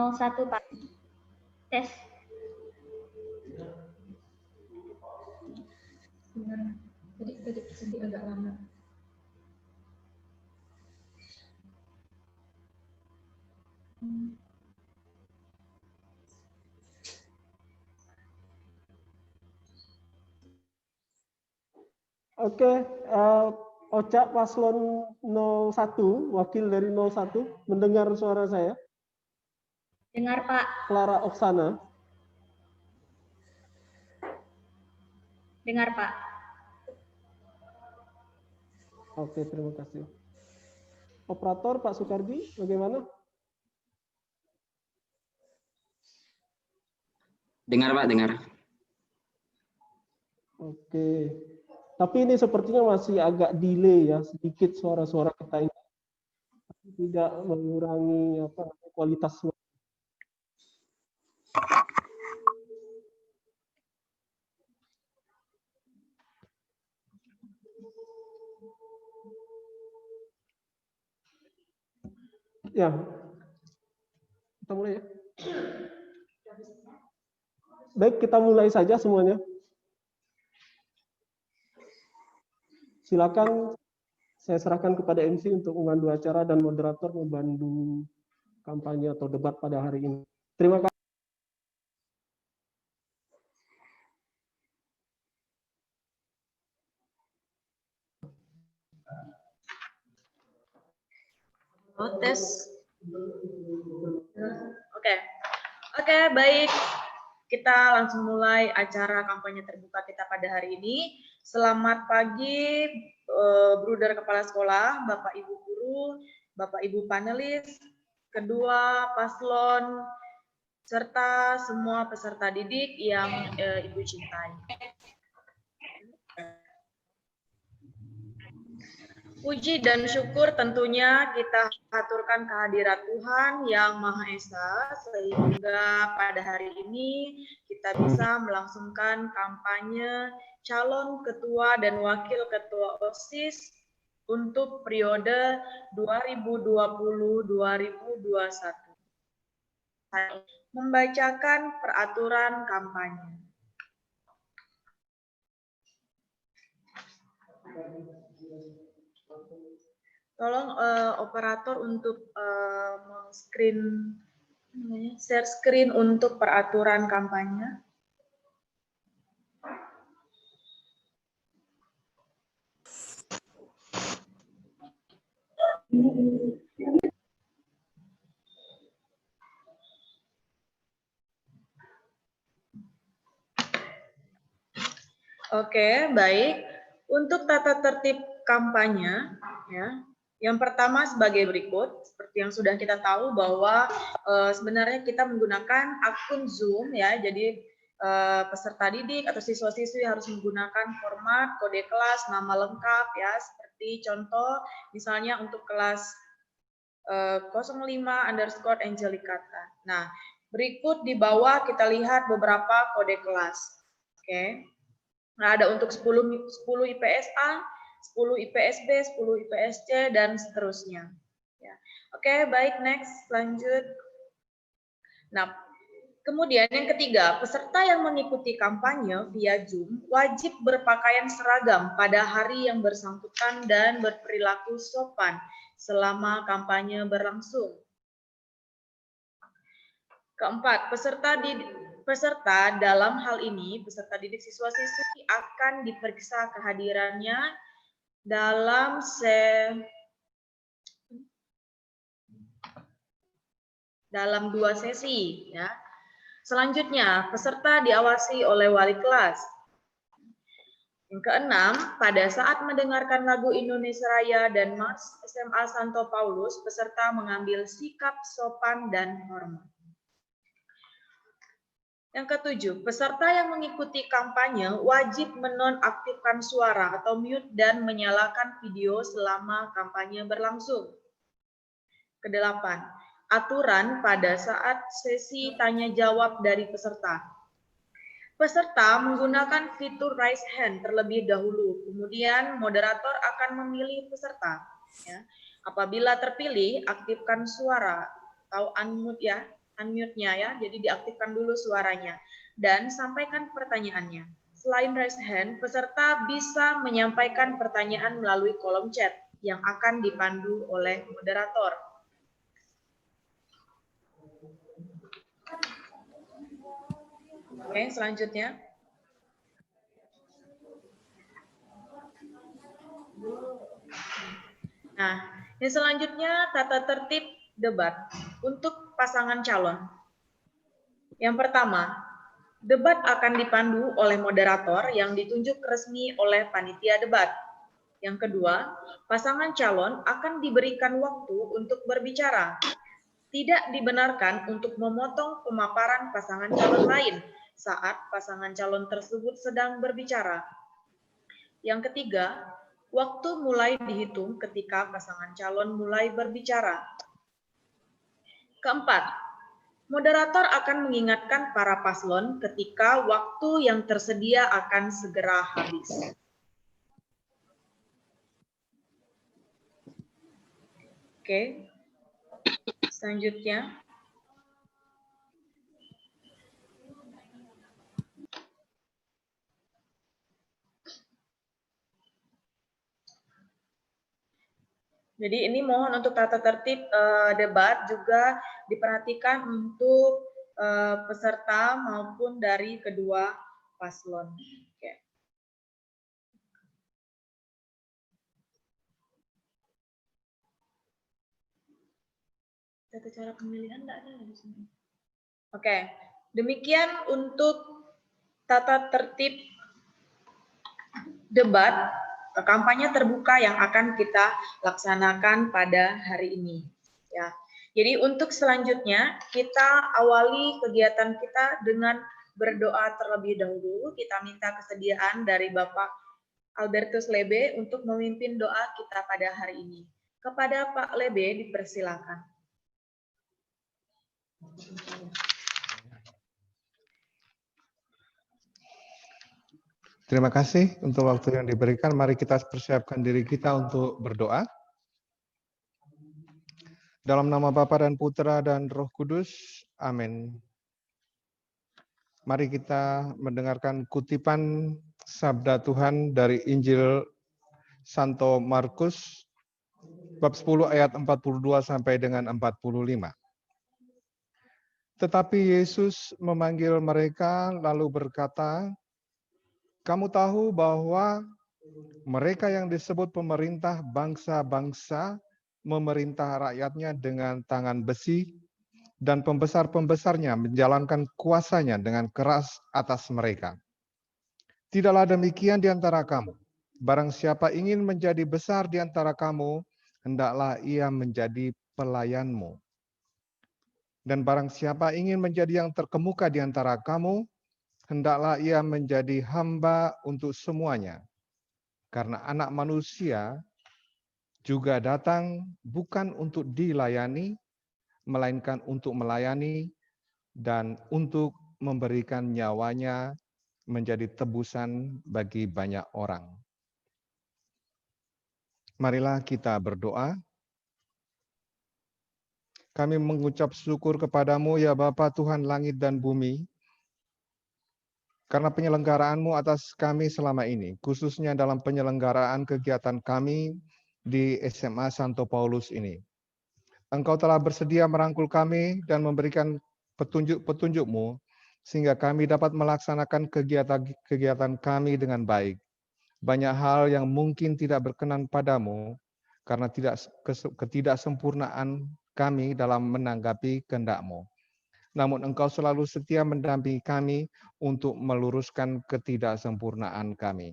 01 Pak. Tes. Tadi agak lama. Oke, Oca paslon 01, wakil dari 01, mendengar suara saya? Dengar Pak. Clara Oksana. Dengar Pak. Oke, terima kasih. Operator Pak Soekardi, bagaimana? Dengar Pak, dengar. Oke. Tapi ini sepertinya masih agak delay ya, sedikit suara-suara kita ini. Tidak mengurangi kualitas suara. Ya, kita mulai ya. Baik, kita mulai saja semuanya. Silakan saya serahkan kepada MC untuk memandu acara dan moderator membantu kampanye atau debat pada hari ini. Terima kasih. Tes. Oke, baik. Kita langsung mulai acara kampanye terbuka kita pada hari ini. Selamat pagi, Bruder Kepala Sekolah, Bapak Ibu Guru, Bapak Ibu panelis, kedua paslon, serta semua peserta didik yang Ibu cintai. Puji dan syukur tentunya kita aturkan kehadirat Tuhan Yang Maha Esa, sehingga pada hari ini kita bisa melangsungkan kampanye calon ketua dan wakil ketua OSIS untuk periode 2020-2021. Membacakan peraturan kampanye. Tolong operator untuk share screen untuk peraturan kampanye. Oke, baik. Untuk tata tertib kampanye, ya. Yang pertama sebagai berikut, seperti yang sudah kita tahu bahwa sebenarnya kita menggunakan akun Zoom, ya. Jadi peserta didik atau siswa-siswi harus menggunakan format kode kelas, nama lengkap, ya. Seperti contoh, misalnya untuk kelas 05_Angelikata. Nah, berikut di bawah kita lihat beberapa kode kelas. Oke. Nah, ada untuk 10 IPSA, 10 IPSB, 10 IPSC, dan seterusnya. Ya. Oke, baik, next, lanjut. Nah, kemudian yang ketiga, peserta yang mengikuti kampanye via Zoom wajib berpakaian seragam pada hari yang bersangkutan dan berperilaku sopan selama kampanye berlangsung. Keempat, peserta dalam hal ini, peserta didik siswa-siswi akan diperiksa kehadirannya dalam 2 sesi. Ya. Selanjutnya, peserta diawasi oleh wali kelas. Yang keenam, pada saat mendengarkan lagu Indonesia Raya dan Mars SMA Santo Paulus, peserta mengambil sikap sopan dan hormat. Yang ketujuh, peserta yang mengikuti kampanye wajib menonaktifkan suara atau mute dan menyalakan video selama kampanye berlangsung. Kedelapan, aturan pada saat sesi tanya jawab dari peserta. Peserta menggunakan fitur raise hand terlebih dahulu, kemudian moderator akan memilih peserta. Ya. Apabila terpilih, aktifkan suara atau unmute ya. unmute-nya ya, jadi diaktifkan dulu suaranya. Dan sampaikan pertanyaannya. Selain raise hand, peserta bisa menyampaikan pertanyaan melalui kolom chat yang akan dipandu oleh moderator. Oke, selanjutnya. Nah, yang selanjutnya tata tertib debat untuk pasangan calon. Yang pertama, debat akan dipandu oleh moderator yang ditunjuk resmi oleh panitia debat. Yang kedua, pasangan calon akan diberikan waktu untuk berbicara. Tidak dibenarkan untuk memotong pemaparan pasangan calon lain saat pasangan calon tersebut sedang berbicara. Yang ketiga, waktu mulai dihitung ketika pasangan calon mulai berbicara. Keempat, moderator akan mengingatkan para paslon ketika waktu yang tersedia akan segera habis. Oke, selanjutnya. Jadi ini mohon untuk tata tertib debat juga diperhatikan untuk peserta maupun dari kedua paslon. Oke. Tata cara pemilihan enggak ada di sini. Oke, demikian untuk tata tertib debat kampanye terbuka yang akan kita laksanakan pada hari ini. Ya, jadi untuk selanjutnya kita awali kegiatan kita dengan berdoa terlebih dahulu. Kita minta kesediaan dari Bapak Albertus Lebe untuk memimpin doa kita pada hari ini. Kepada Pak Lebe dipersilakan. Terima kasih untuk waktu yang diberikan. Mari kita persiapkan diri kita untuk berdoa. Dalam nama Bapa dan Putra dan Roh Kudus. Amin. Mari kita mendengarkan kutipan sabda Tuhan dari Injil Santo Markus bab 10 ayat 42 sampai dengan 45. Tetapi Yesus memanggil mereka lalu berkata, "Kamu tahu bahwa mereka yang disebut pemerintah bangsa-bangsa memerintah rakyatnya dengan tangan besi, dan pembesar-pembesarnya menjalankan kuasanya dengan keras atas mereka. Tidaklah demikian di antara kamu. Barang siapa ingin menjadi besar di antara kamu, hendaklah ia menjadi pelayanmu. Dan barang siapa ingin menjadi yang terkemuka di antara kamu, hendaklah ia menjadi hamba untuk semuanya. Karena Anak Manusia juga datang bukan untuk dilayani, melainkan untuk melayani dan untuk memberikan nyawanya menjadi tebusan bagi banyak orang." Marilah kita berdoa. Kami mengucap syukur kepadamu ya Bapa Tuhan langit dan bumi, karena penyelenggaraanmu atas kami selama ini, khususnya dalam penyelenggaraan kegiatan kami di SMA Santo Paulus ini. Engkau telah bersedia merangkul kami dan memberikan petunjuk-petunjuk-Mu, sehingga kami dapat melaksanakan kegiatan kami dengan baik. Banyak hal yang mungkin tidak berkenan padamu, karena ketidaksempurnaan kami dalam menanggapi kehendak-Mu. Namun Engkau selalu setia mendampingi kami untuk meluruskan ketidaksempurnaan kami.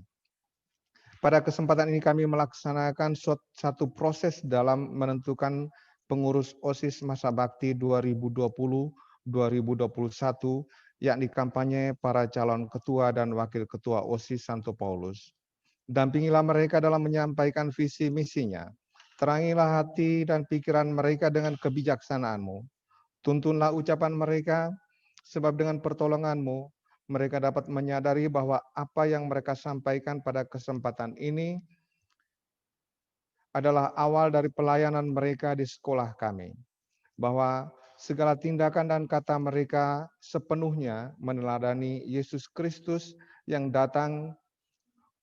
Pada kesempatan ini kami melaksanakan satu proses dalam menentukan pengurus OSIS Masa Bakti 2020-2021, yakni kampanye para calon ketua dan wakil ketua OSIS Santo Paulus. Dampingilah mereka dalam menyampaikan visi misinya. Terangilah hati dan pikiran mereka dengan kebijaksanaan-Mu. Tuntunlah ucapan mereka, sebab dengan pertolongan-Mu, mereka dapat menyadari bahwa apa yang mereka sampaikan pada kesempatan ini adalah awal dari pelayanan mereka di sekolah kami. Bahwa segala tindakan dan kata mereka sepenuhnya meneladani Yesus Kristus yang datang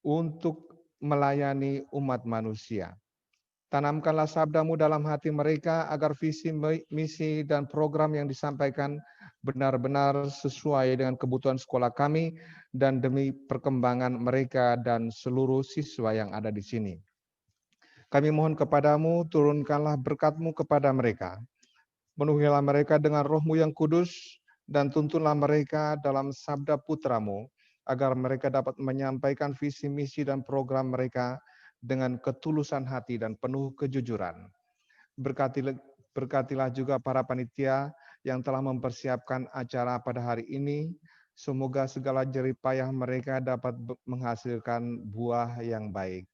untuk melayani umat manusia. Tanamkanlah sabdamu dalam hati mereka agar visi, misi, dan program yang disampaikan benar-benar sesuai dengan kebutuhan sekolah kami dan demi perkembangan mereka dan seluruh siswa yang ada di sini. Kami mohon kepadamu, turunkanlah berkat-Mu kepada mereka. Penuhilah mereka dengan Roh-Mu yang kudus, dan tuntunlah mereka dalam sabda Putra-Mu, agar mereka dapat menyampaikan visi, misi, dan program mereka dengan ketulusan hati dan penuh kejujuran. Berkatilah juga para panitia yang telah mempersiapkan acara pada hari ini. Semoga segala jerih payah mereka dapat menghasilkan buah yang baik.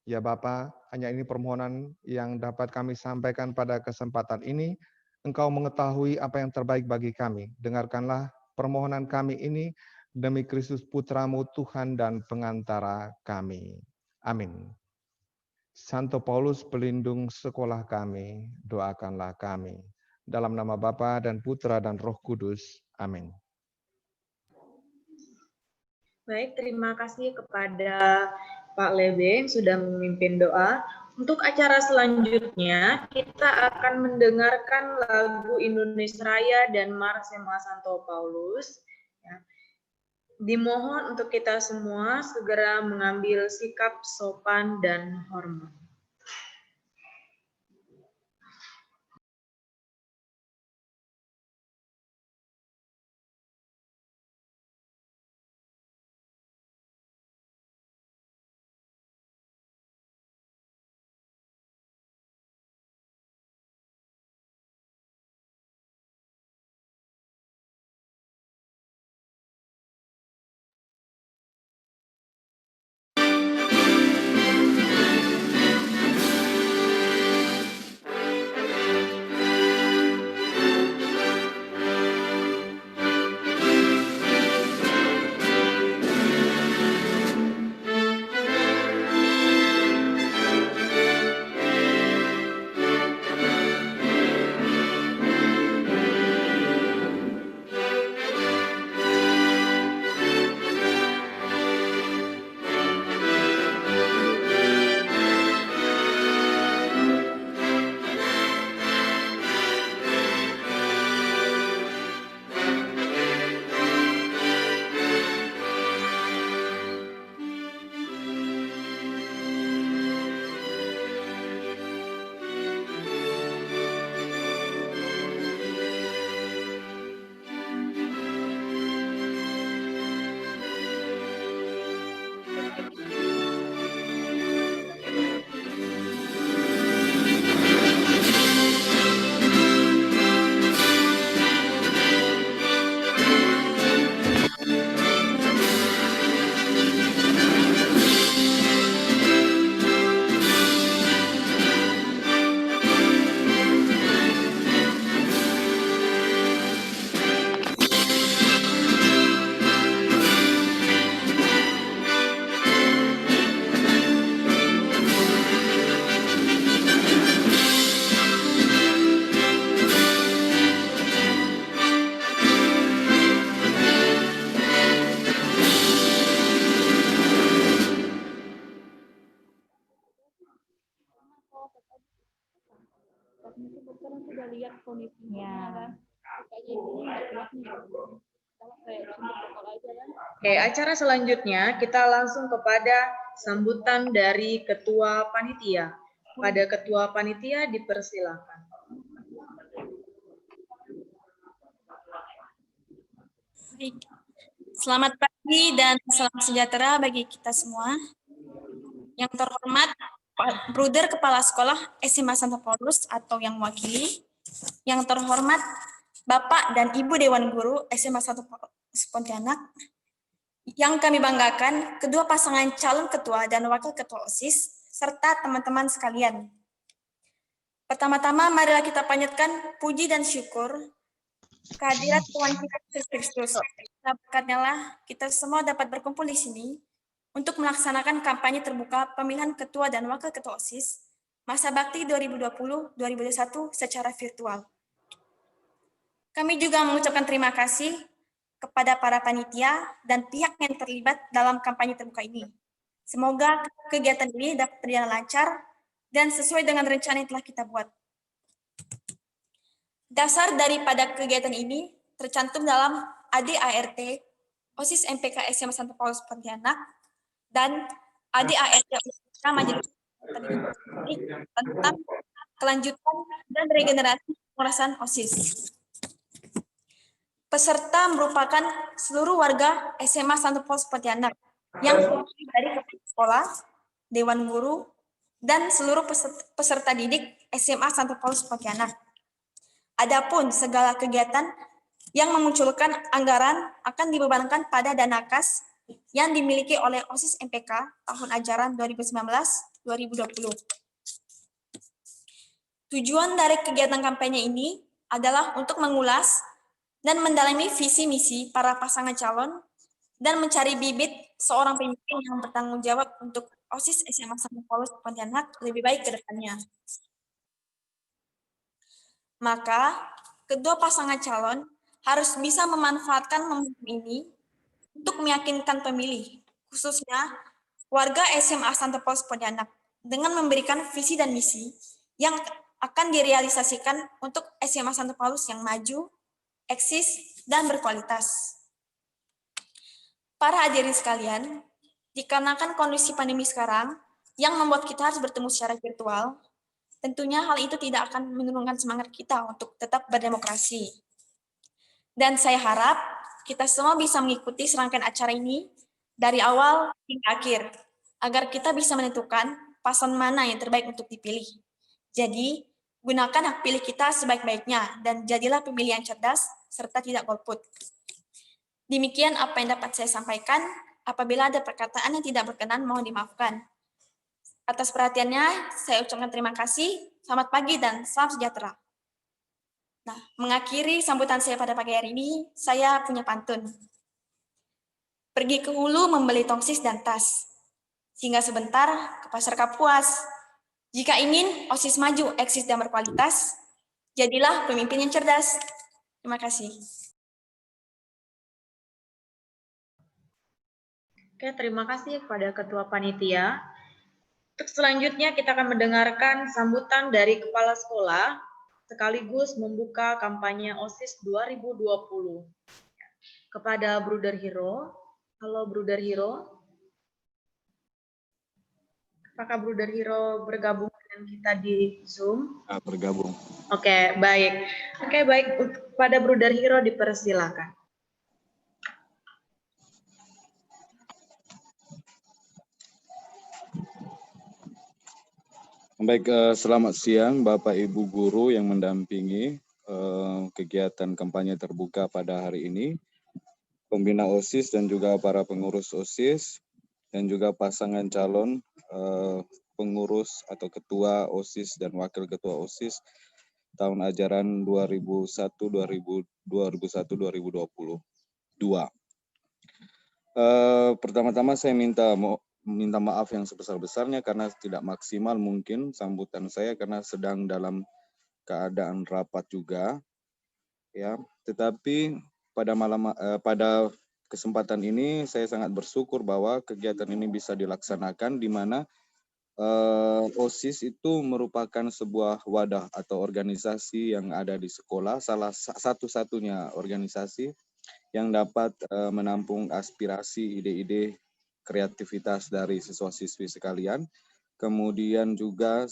Ya Bapa, hanya ini permohonan yang dapat kami sampaikan pada kesempatan ini. Engkau mengetahui apa yang terbaik bagi kami. Dengarkanlah permohonan kami ini demi Kristus Putra-Mu, Tuhan dan pengantara kami. Amin. Santo Paulus, pelindung sekolah kami, doakanlah kami. Dalam nama Bapa dan Putra dan Roh Kudus. Amin. Baik, terima kasih kepada Pak Lebe yang sudah memimpin doa. Untuk acara selanjutnya, kita akan mendengarkan lagu Indonesia Raya dan Mars SMA Santo Paulus. Ya. Dimohon untuk kita semua segera mengambil sikap sopan dan hormat. Sudah lihat kondisinya kan, kayaknya ini nggak kuat nih. Kayak sumber botol aja kan. Oke, acara selanjutnya kita langsung kepada sambutan dari Ketua Panitia. Pada Ketua Panitia dipersilakan. Baik. Selamat pagi dan salam sejahtera bagi kita semua. Yang terhormat Pak Bruder Kepala Sekolah SMA Santo Paulus atau yang mewakili. Yang terhormat Bapak dan Ibu Dewan Guru SMA Santo Paulus Pontianak. Yang kami banggakan kedua pasangan calon ketua dan wakil ketua OSIS serta teman-teman sekalian. Pertama-tama marilah kita panjatkan puji dan syukur kehadirat Tuhan kita Yesus Kristus. Berkatnya lah kita semua dapat berkumpul di sini untuk melaksanakan kampanye terbuka pemilihan ketua dan wakil ketua OSIS masa bakti 2020-2021 secara virtual. Kami juga mengucapkan terima kasih kepada para panitia dan pihak yang terlibat dalam kampanye terbuka ini. Semoga kegiatan ini dapat berjalan lancar dan sesuai dengan rencana yang telah kita buat. Dasar daripada kegiatan ini tercantum dalam ADART, OSIS MPK SMA Santo Paulus Pontianak, dan ADART Majelis tentang kelanjutan dan regenerasi pengurusan OSIS. Peserta merupakan seluruh warga SMA Santo Paulus Pontianak yang terdiri dari kepala sekolah, dewan guru, dan seluruh peserta didik SMA Santo Paulus Pontianak. Adapun segala kegiatan yang memunculkan anggaran akan dibebankan pada dana kas yang dimiliki oleh OSIS MPK tahun ajaran 2019-2020. Tujuan dari kegiatan kampanye ini adalah untuk mengulas dan mendalami visi misi para pasangan calon dan mencari bibit seorang pemimpin yang bertanggung jawab untuk OSIS SMA Santo Paulus Pontianak lebih baik ke depannya. Maka, kedua pasangan calon harus bisa memanfaatkan momentum ini untuk meyakinkan pemilih, khususnya warga SMA Santo Paulus Pontianak, dengan memberikan visi dan misi yang akan direalisasikan untuk SMA Santo Paulus yang maju, eksis, dan berkualitas. Para hadirin sekalian, dikarenakan kondisi pandemi sekarang yang membuat kita harus bertemu secara virtual, tentunya hal itu tidak akan menurunkan semangat kita untuk tetap berdemokrasi. Dan saya harap kita semua bisa mengikuti serangkaian acara ini dari awal hingga akhir, agar kita bisa menentukan paslon mana yang terbaik untuk dipilih. Jadi, gunakan hak pilih kita sebaik-baiknya dan jadilah pemilih yang cerdas serta tidak golput. Demikian apa yang dapat saya sampaikan. Apabila ada perkataan yang tidak berkenan, mohon dimaafkan. Atas perhatiannya, saya ucapkan terima kasih. Selamat pagi dan salam sejahtera. Nah, mengakhiri sambutan saya pada pagi hari ini, saya punya pantun. Pergi ke hulu membeli tongsis dan tas, singgah sebentar ke pasar Kapuas. Jika ingin OSIS maju, eksis dan berkualitas, jadilah pemimpin yang cerdas. Terima kasih. Oke, terima kasih kepada Ketua Panitia. Untuk selanjutnya kita akan mendengarkan sambutan dari Kepala Sekolah sekaligus membuka kampanye OSIS 2020. Kepada Bruder Hero. Halo Bruder Hero. Apakah Bruder Hero bergabung dengan kita di Zoom? Bergabung. Oke, baik. Oke, baik. Pada Bruder Hero dipersilakan. Baik, selamat siang Bapak Ibu Guru yang mendampingi kegiatan kampanye terbuka pada hari ini, pembina OSIS dan juga para pengurus OSIS, dan juga pasangan calon pengurus atau ketua OSIS dan wakil ketua OSIS tahun ajaran 2021-2022. Pertama-tama saya minta maaf yang sebesar-besarnya karena tidak maksimal mungkin sambutan saya karena sedang dalam keadaan rapat juga, ya. Tetapi pada kesempatan ini saya sangat bersyukur bahwa kegiatan ini bisa dilaksanakan di mana OSIS itu merupakan sebuah wadah atau organisasi yang ada di sekolah, salah satu-satunya organisasi yang dapat menampung aspirasi, ide-ide, kreativitas dari siswa-siswi sekalian, kemudian juga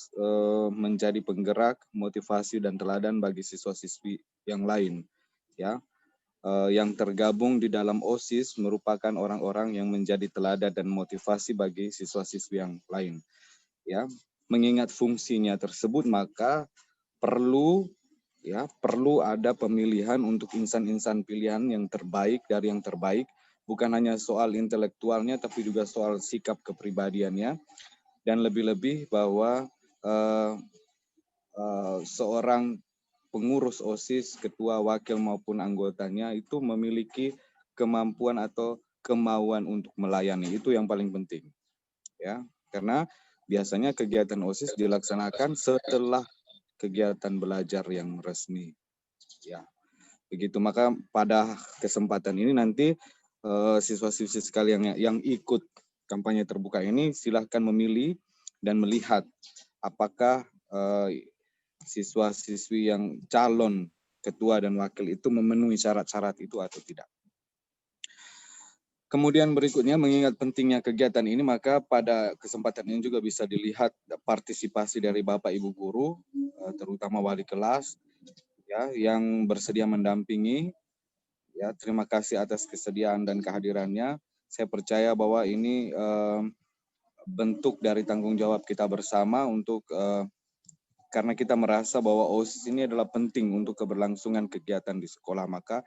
menjadi penggerak, motivasi dan teladan bagi siswa-siswi yang lain, ya. Yang tergabung di dalam OSIS merupakan orang-orang yang menjadi teladan dan motivasi bagi siswa-siswi yang lain, ya. Mengingat fungsinya tersebut, maka perlu ada pemilihan untuk insan-insan pilihan yang terbaik dari yang terbaik. Bukan hanya soal intelektualnya, tapi juga soal sikap kepribadiannya. Dan lebih-lebih bahwa seorang pengurus OSIS, ketua, wakil maupun anggotanya itu memiliki kemampuan atau kemauan untuk melayani. Itu yang paling penting, ya. Karena biasanya kegiatan OSIS dilaksanakan setelah kegiatan belajar yang resmi, ya. Begitu, maka pada kesempatan ini nanti siswa-siswi sekalian yang ikut kampanye terbuka ini silahkan memilih dan melihat apakah siswa-siswi yang calon ketua dan wakil itu memenuhi syarat-syarat itu atau tidak. Kemudian berikutnya, mengingat pentingnya kegiatan ini, maka pada kesempatan ini juga bisa dilihat partisipasi dari Bapak Ibu guru, terutama wali kelas, ya, yang bersedia mendampingi. Ya, terima kasih atas kesediaan dan kehadirannya. Saya percaya bahwa ini bentuk dari tanggung jawab kita bersama untuk karena kita merasa bahwa OSIS ini adalah penting untuk keberlangsungan kegiatan di sekolah, maka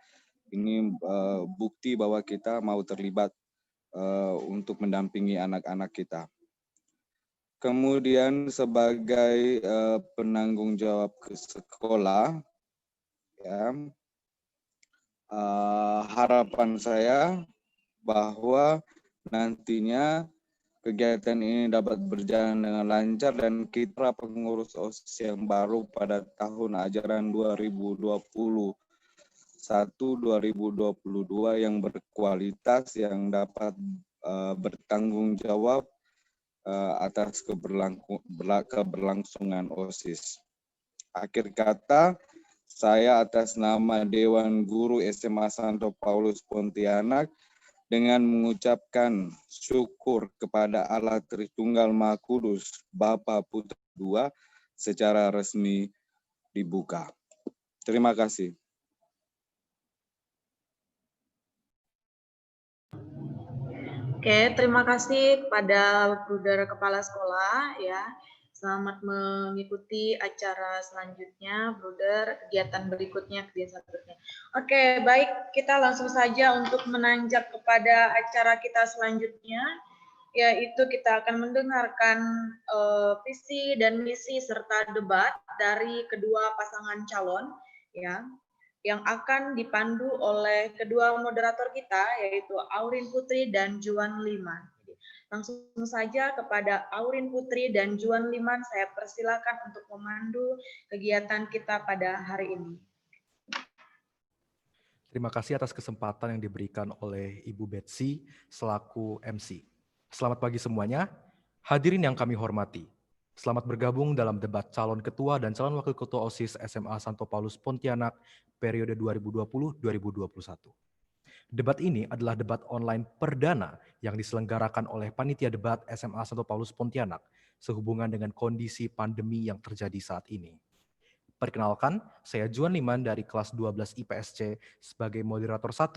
ini bukti bahwa kita mau terlibat untuk mendampingi anak-anak kita. Kemudian sebagai penanggung jawab ke sekolah, ya, harapan saya bahwa nantinya kegiatan ini dapat berjalan dengan lancar dan kita pengurus OSIS yang baru pada tahun ajaran 2021-2022 yang berkualitas, yang dapat bertanggung jawab atas keberlangsungan OSIS. Akhir kata, saya atas nama Dewan Guru SMA Santo Paulus Pontianak dengan mengucapkan syukur kepada Allah Tritunggal Maha Kudus, Bapa Putra Dua, secara resmi dibuka. Terima kasih. Oke, terima kasih kepada Bruder Kepala Sekolah ya. Selamat mengikuti acara selanjutnya, Bruder, kegiatan berikutnya, kegiatan selanjutnya. Oke, baik, kita langsung saja untuk menanjak kepada acara kita selanjutnya, yaitu kita akan mendengarkan visi dan misi serta debat dari kedua pasangan calon, ya, yang akan dipandu oleh kedua moderator kita, yaitu Aurin Putri dan Juan Liman. Langsung saja kepada Aurin Putri dan Juan Liman, saya persilakan untuk memandu kegiatan kita pada hari ini. Terima kasih atas kesempatan yang diberikan oleh Ibu Betsy selaku MC. Selamat pagi semuanya. Hadirin yang kami hormati. Selamat bergabung dalam debat calon ketua dan calon wakil ketua OSIS SMA Santo Paulus Pontianak periode 2020-2021. Debat ini adalah debat online perdana yang diselenggarakan oleh Panitia Debat SMA Santo Paulus Pontianak sehubungan dengan kondisi pandemi yang terjadi saat ini. Perkenalkan, saya Juan Liman dari kelas 12 IPSC sebagai moderator 1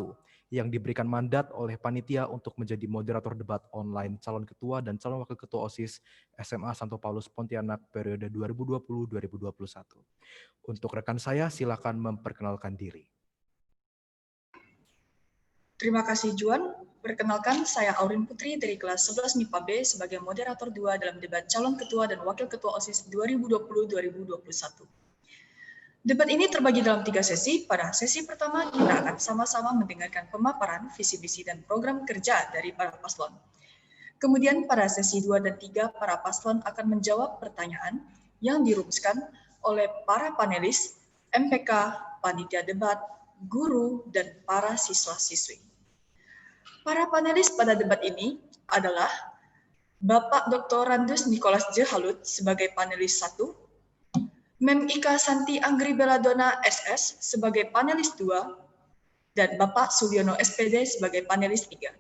yang diberikan mandat oleh panitia untuk menjadi moderator debat online calon ketua dan calon wakil ketua OSIS SMA Santo Paulus Pontianak periode 2020-2021. Untuk rekan saya, silakan memperkenalkan diri. Terima kasih Juan. Perkenalkan, saya Aurin Putri dari kelas 11 MIPA B sebagai moderator 2 dalam debat calon ketua dan wakil ketua OSIS 2020-2021. Debat ini terbagi dalam 3 sesi. Pada sesi pertama, kita akan sama-sama mendengarkan pemaparan visi-misi dan program kerja dari para paslon. Kemudian pada sesi 2 dan 3, para paslon akan menjawab pertanyaan yang dirumuskan oleh para panelis, MPK, panitia debat, guru, dan para siswa-siswi. Para panelis pada debat ini adalah Bapak Dr. Randus Nicholas Jehalut sebagai panelis 1, Mem Ika Santi Anggri Belladonna SS sebagai panelis 2, dan Bapak Sulyono SPD sebagai panelis 3.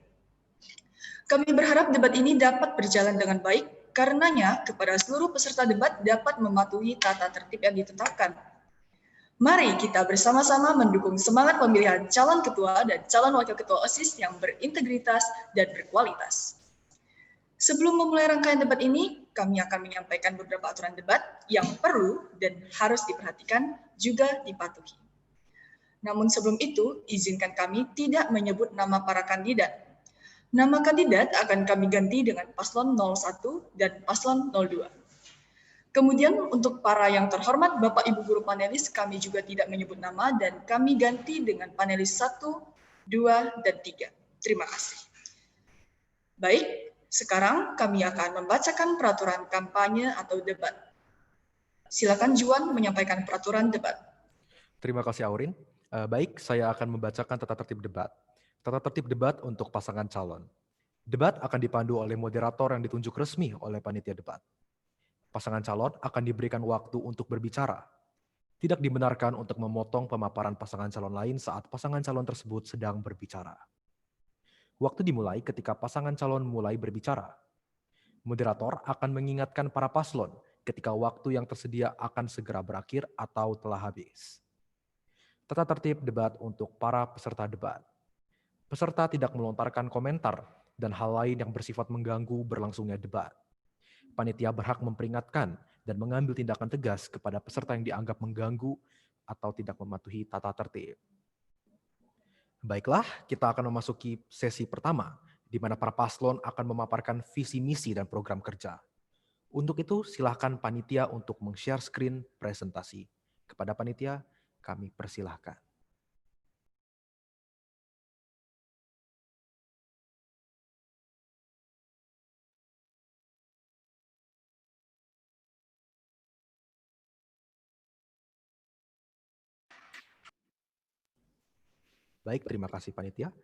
Kami berharap debat ini dapat berjalan dengan baik, karenanya kepada seluruh peserta debat dapat mematuhi tata tertib yang ditetapkan. Mari kita bersama-sama mendukung semangat pemilihan calon ketua dan calon wakil ketua OSIS yang berintegritas dan berkualitas. Sebelum memulai rangkaian debat ini, kami akan menyampaikan beberapa aturan debat yang perlu dan harus diperhatikan juga dipatuhi. Namun sebelum itu, izinkan kami tidak menyebut nama para kandidat. Nama kandidat akan kami ganti dengan paslon 01 dan paslon 02. Kemudian untuk para yang terhormat Bapak Ibu Guru panelis, kami juga tidak menyebut nama dan kami ganti dengan panelis 1, 2, dan 3. Terima kasih. Baik, sekarang kami akan membacakan peraturan kampanye atau debat. Silakan Juan menyampaikan peraturan debat. Terima kasih Aurin. Baik, saya akan membacakan tata tertib debat. Tata tertib debat untuk pasangan calon. Debat akan dipandu oleh moderator yang ditunjuk resmi oleh panitia debat. Pasangan calon akan diberikan waktu untuk berbicara. Tidak dibenarkan untuk memotong pemaparan pasangan calon lain saat pasangan calon tersebut sedang berbicara. Waktu dimulai ketika pasangan calon mulai berbicara. Moderator akan mengingatkan para paslon ketika waktu yang tersedia akan segera berakhir atau telah habis. Tata tertib debat untuk para peserta debat. Peserta tidak melontarkan komentar dan hal lain yang bersifat mengganggu berlangsungnya debat. Panitia berhak memperingatkan dan mengambil tindakan tegas kepada peserta yang dianggap mengganggu atau tidak mematuhi tata tertib. Baiklah, kita akan memasuki sesi pertama, di mana para paslon akan memaparkan visi misi dan program kerja. Untuk itu, silakan panitia untuk meng-share screen presentasi. Kepada panitia, kami persilahkan. Baik, terima kasih panitia.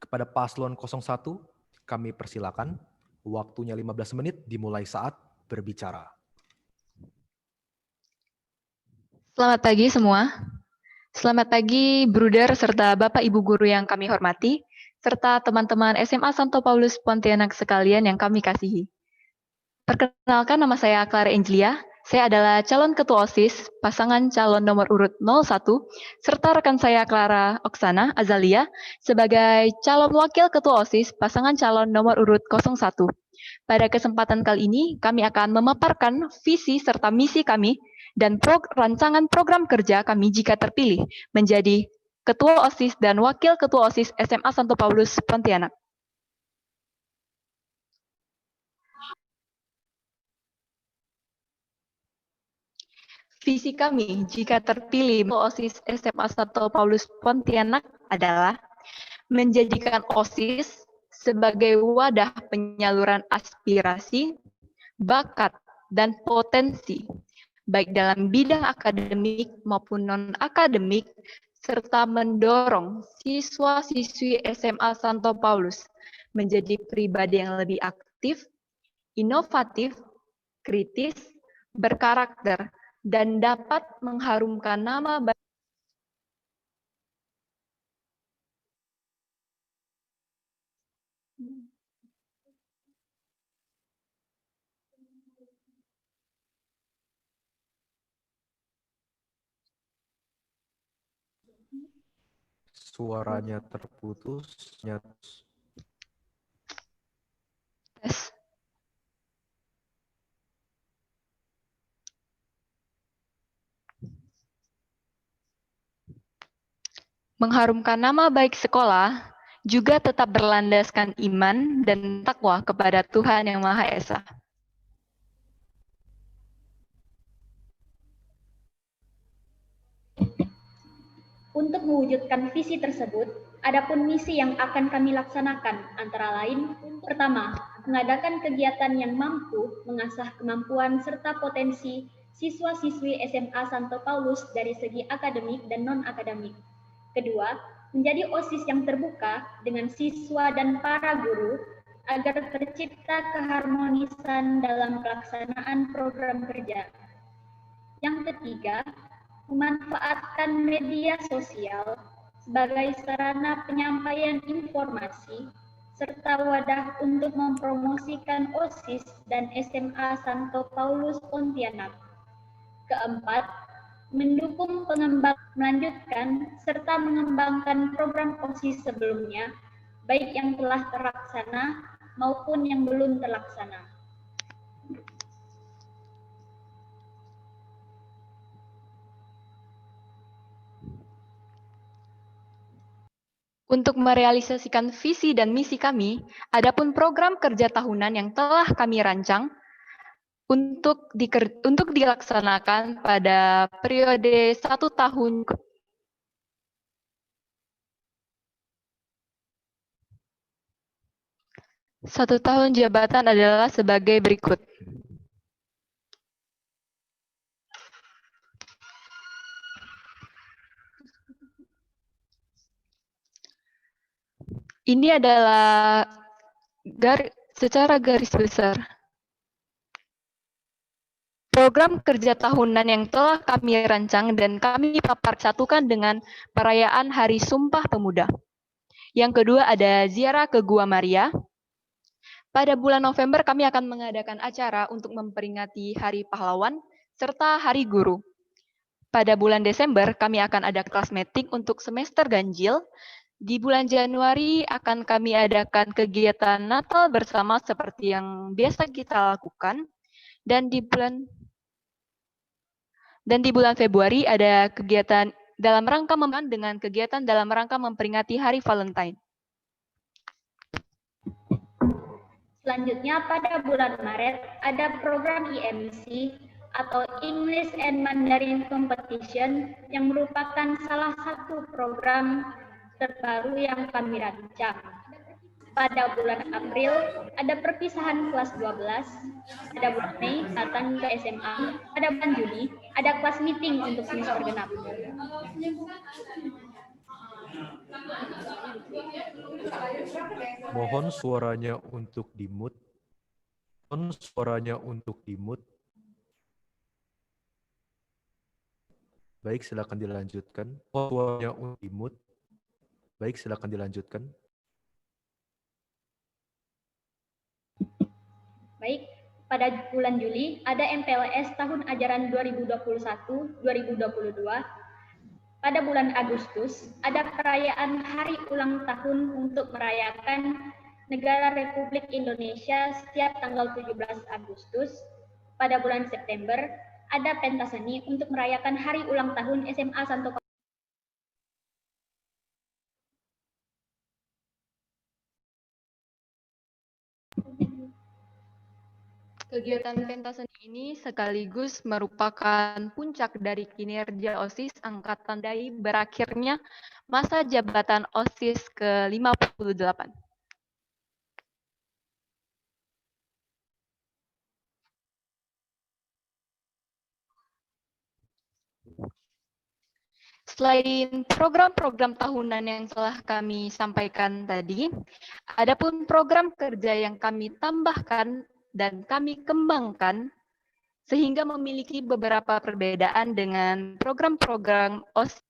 Kepada paslon 01, kami persilakan. Waktunya 15 menit dimulai saat berbicara. Selamat pagi semua. Selamat pagi Bruder serta Bapak Ibu Guru yang kami hormati, serta teman-teman SMA Santo Paulus Pontianak sekalian yang kami kasihi. Perkenalkan, nama saya Clara Angelia. Saya adalah calon ketua OSIS, pasangan calon nomor urut 01, serta rekan saya Clara Oksana Azalia sebagai calon wakil ketua OSIS, pasangan calon nomor urut 01. Pada kesempatan kali ini, kami akan memaparkan visi serta misi kami dan rancangan program kerja kami jika terpilih menjadi Ketua OSIS dan Wakil Ketua OSIS SMA Santo Paulus Pontianak. Visi kami jika terpilih OSIS SMA Santo Paulus Pontianak adalah menjadikan OSIS sebagai wadah penyaluran aspirasi, bakat, dan potensi, baik dalam bidang akademik maupun non-akademik, serta mendorong siswa-siswi SMA Santo Paulus menjadi pribadi yang lebih aktif, inovatif, kritis, berkarakter, dan dapat mengharumkan nama baik Suaranya terputus. tes. Mengharumkan nama baik sekolah juga tetap berlandaskan iman dan takwa kepada Tuhan Yang Maha Esa. Untuk mewujudkan visi tersebut, adapun misi yang akan kami laksanakan antara lain, pertama, mengadakan kegiatan yang mampu mengasah kemampuan serta potensi siswa-siswi SMA Santo Paulus dari segi akademik dan non-akademik. Kedua, menjadi OSIS yang terbuka dengan siswa dan para guru agar tercipta keharmonisan dalam pelaksanaan program kerja. Yang ketiga, memanfaatkan media sosial sebagai sarana penyampaian informasi serta wadah untuk mempromosikan OSIS dan SMA Santo Paulus Pontianak. Keempat, mendukung melanjutkan serta mengembangkan program OSIS sebelumnya, baik yang telah terlaksana maupun yang belum terlaksana. Untuk merealisasikan visi dan misi kami, adapun program kerja tahunan yang telah kami rancang untuk dilaksanakan pada periode 1 tahun. Satu tahun jabatan adalah sebagai berikut. Ini adalah secara garis besar program kerja tahunan yang telah kami rancang dan kami satukan dengan perayaan Hari Sumpah Pemuda. Yang kedua ada ziarah ke Gua Maria. Pada bulan November kami akan mengadakan acara untuk memperingati Hari Pahlawan serta Hari Guru. Pada bulan Desember kami akan ada kelas meeting untuk semester ganjil. Di bulan Januari akan kami adakan kegiatan Natal bersama seperti yang biasa kita lakukan. Dan di bulan Februari ada kegiatan dalam rangka dengan kegiatan dalam rangka memperingati Hari Valentine. Selanjutnya pada bulan Maret ada program IMC atau English and Mandarin Competition yang merupakan salah satu program terbaru yang kami rancang. Pada bulan April ada perpisahan kelas 12, pada bulan Mei datang ke SMA, pada bulan Juni ada kelas meeting untuk semester genap. Mohon suaranya untuk di-mute. Mohon suaranya untuk di-mute. Baik, silakan dilanjutkan. Mohon suaranya untuk di-mute. Baik, silakan dilanjutkan. Baik, pada bulan Juli ada MPLS tahun ajaran 2021-2022. Pada bulan Agustus ada perayaan hari ulang tahun untuk merayakan Negara Republik Indonesia setiap tanggal 17 Agustus. Pada bulan September ada pentas seni untuk merayakan hari ulang tahun SMA Santo Paulus. Kegiatan pentas seni ini sekaligus merupakan puncak dari kinerja OSIS Angkatan Dai berakhirnya masa jabatan OSIS ke-58. Selain program-program tahunan yang telah kami sampaikan tadi, adapun program kerja yang kami tambahkan dan kami kembangkan sehingga memiliki beberapa perbedaan dengan program-program OSIS.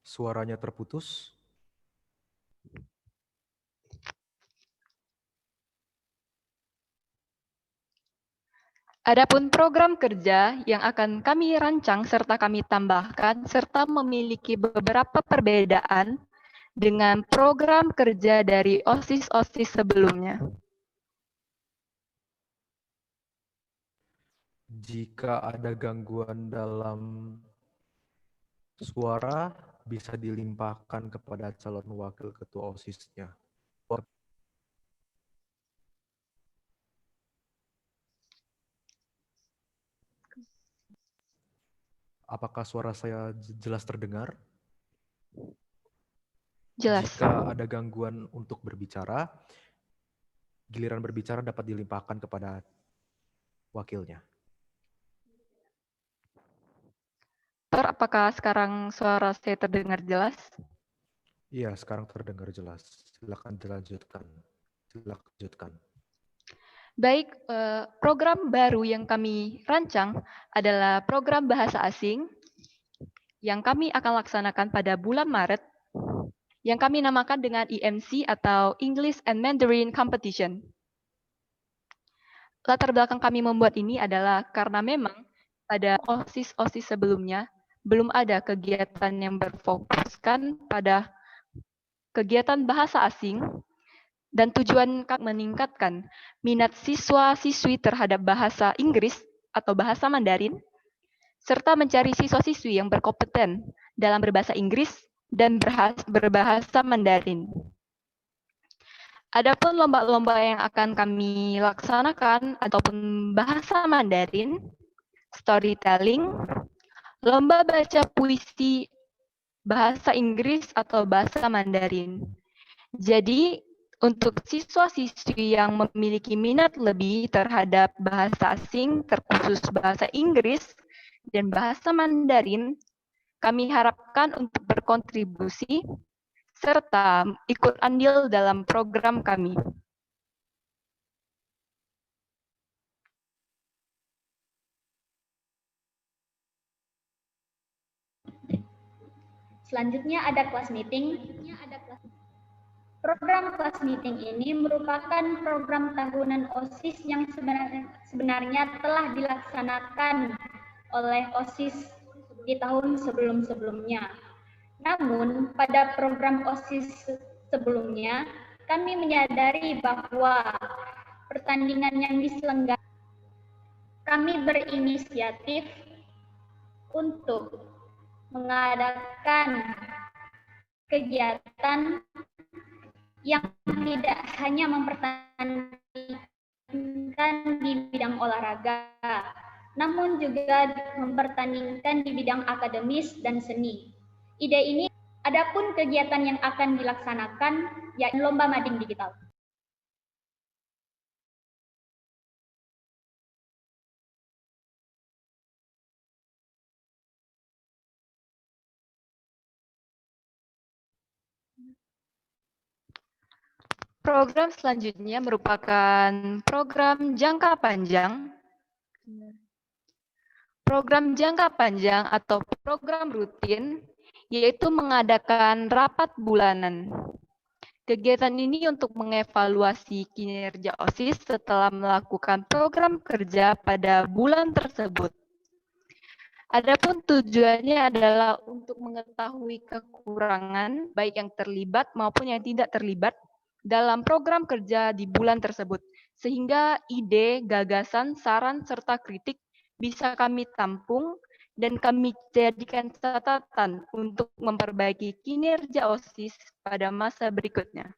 Suaranya terputus. Adapun program kerja yang akan kami rancang serta kami tambahkan serta memiliki beberapa perbedaan dengan program kerja dari OSIS-OSIS sebelumnya. Jika ada gangguan dalam suara, bisa dilimpahkan kepada calon wakil ketua OSIS-nya. Apakah suara saya jelas terdengar? Jelas. Jika ada gangguan untuk berbicara, giliran berbicara dapat dilimpahkan kepada wakilnya. Apakah sekarang suara saya terdengar jelas? Iya, sekarang terdengar jelas. Silakan dilanjutkan. Silakan lanjutkan. Baik, program baru yang kami rancang adalah program bahasa asing yang kami akan laksanakan pada bulan Maret, yang kami namakan dengan IMC atau English and Mandarin Competition. Latar belakang kami membuat ini adalah karena memang pada OSIS-OSIS sebelumnya belum ada kegiatan yang berfokuskan pada kegiatan bahasa asing dan tujuan meningkatkan minat siswa-siswi terhadap bahasa Inggris atau bahasa Mandarin, serta mencari siswa-siswi yang berkompeten dalam berbahasa Inggris dan berbahasa Mandarin. Adapun lomba-lomba yang akan kami laksanakan ataupun bahasa Mandarin, storytelling, lomba baca puisi bahasa Inggris atau bahasa Mandarin. Jadi, untuk siswa-siswi yang memiliki minat lebih terhadap bahasa asing, terkhusus bahasa Inggris, dan bahasa Mandarin, kami harapkan untuk berkontribusi serta ikut andil dalam program kami. Selanjutnya ada kelas meeting. Program kelas meeting ini merupakan program tahunan OSIS yang sebenarnya telah dilaksanakan oleh OSIS di tahun sebelum-sebelumnya. Namun, pada program OSIS sebelumnya, kami menyadari bahwa pertandingan yang diselenggarakan, kami berinisiatif untuk mengadakan kegiatan yang tidak hanya mempertandingkan di bidang olahraga, namun juga mempertandingkan di bidang akademis dan seni. Ide ini, adapun kegiatan yang akan dilaksanakan, yaitu lomba mading digital. Program selanjutnya merupakan program jangka panjang. Program jangka panjang atau program rutin, yaitu mengadakan rapat bulanan. Kegiatan ini untuk mengevaluasi kinerja OSIS setelah melakukan program kerja pada bulan tersebut. Adapun tujuannya adalah untuk mengetahui kekurangan, baik yang terlibat maupun yang tidak terlibat, dalam program kerja di bulan tersebut, sehingga ide, gagasan, saran, serta kritik bisa kami tampung dan kami jadikan catatan untuk memperbaiki kinerja OSIS pada masa berikutnya.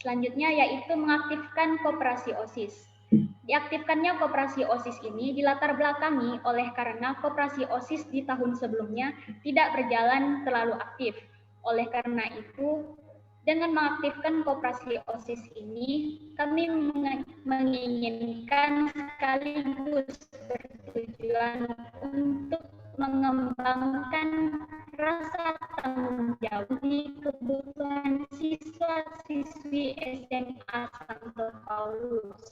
Selanjutnya yaitu mengaktifkan koperasi OSIS. Diaktifkannya koperasi OSIS ini dilatar belakangi oleh karena koperasi OSIS di tahun sebelumnya tidak berjalan terlalu aktif. Oleh karena itu, dengan mengaktifkan koperasi OSIS ini, kami menginginkan sekaligus bertujuan untuk mengembangkan rasa tanggung jawab di kebutuhan siswa-siswi SMA Santo Paulus.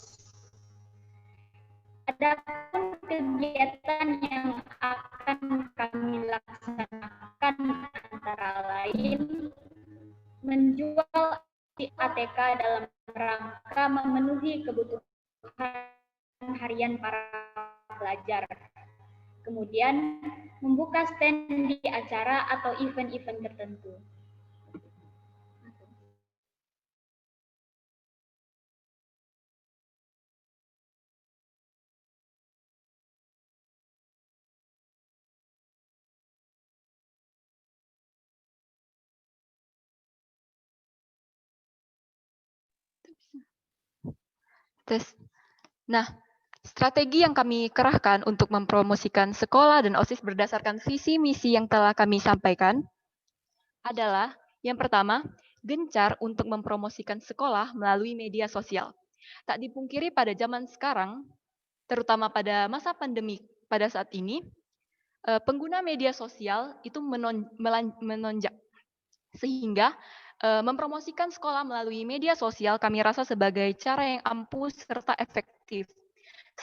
Adapun kegiatan yang akan kami laksanakan antara lain menjual ATK dalam rangka memenuhi kebutuhan harian para pelajar. Kemudian membuka stand di acara atau event-event tertentu. Nah, strategi yang kami kerahkan untuk mempromosikan sekolah dan OSIS berdasarkan visi misi yang telah kami sampaikan adalah yang pertama, gencar untuk mempromosikan sekolah melalui media sosial. Tak dipungkiri pada zaman sekarang, terutama pada masa pandemi pada saat ini, pengguna media sosial itu menonjak. Sehingga mempromosikan sekolah melalui media sosial kami rasa sebagai cara yang ampuh serta efektif.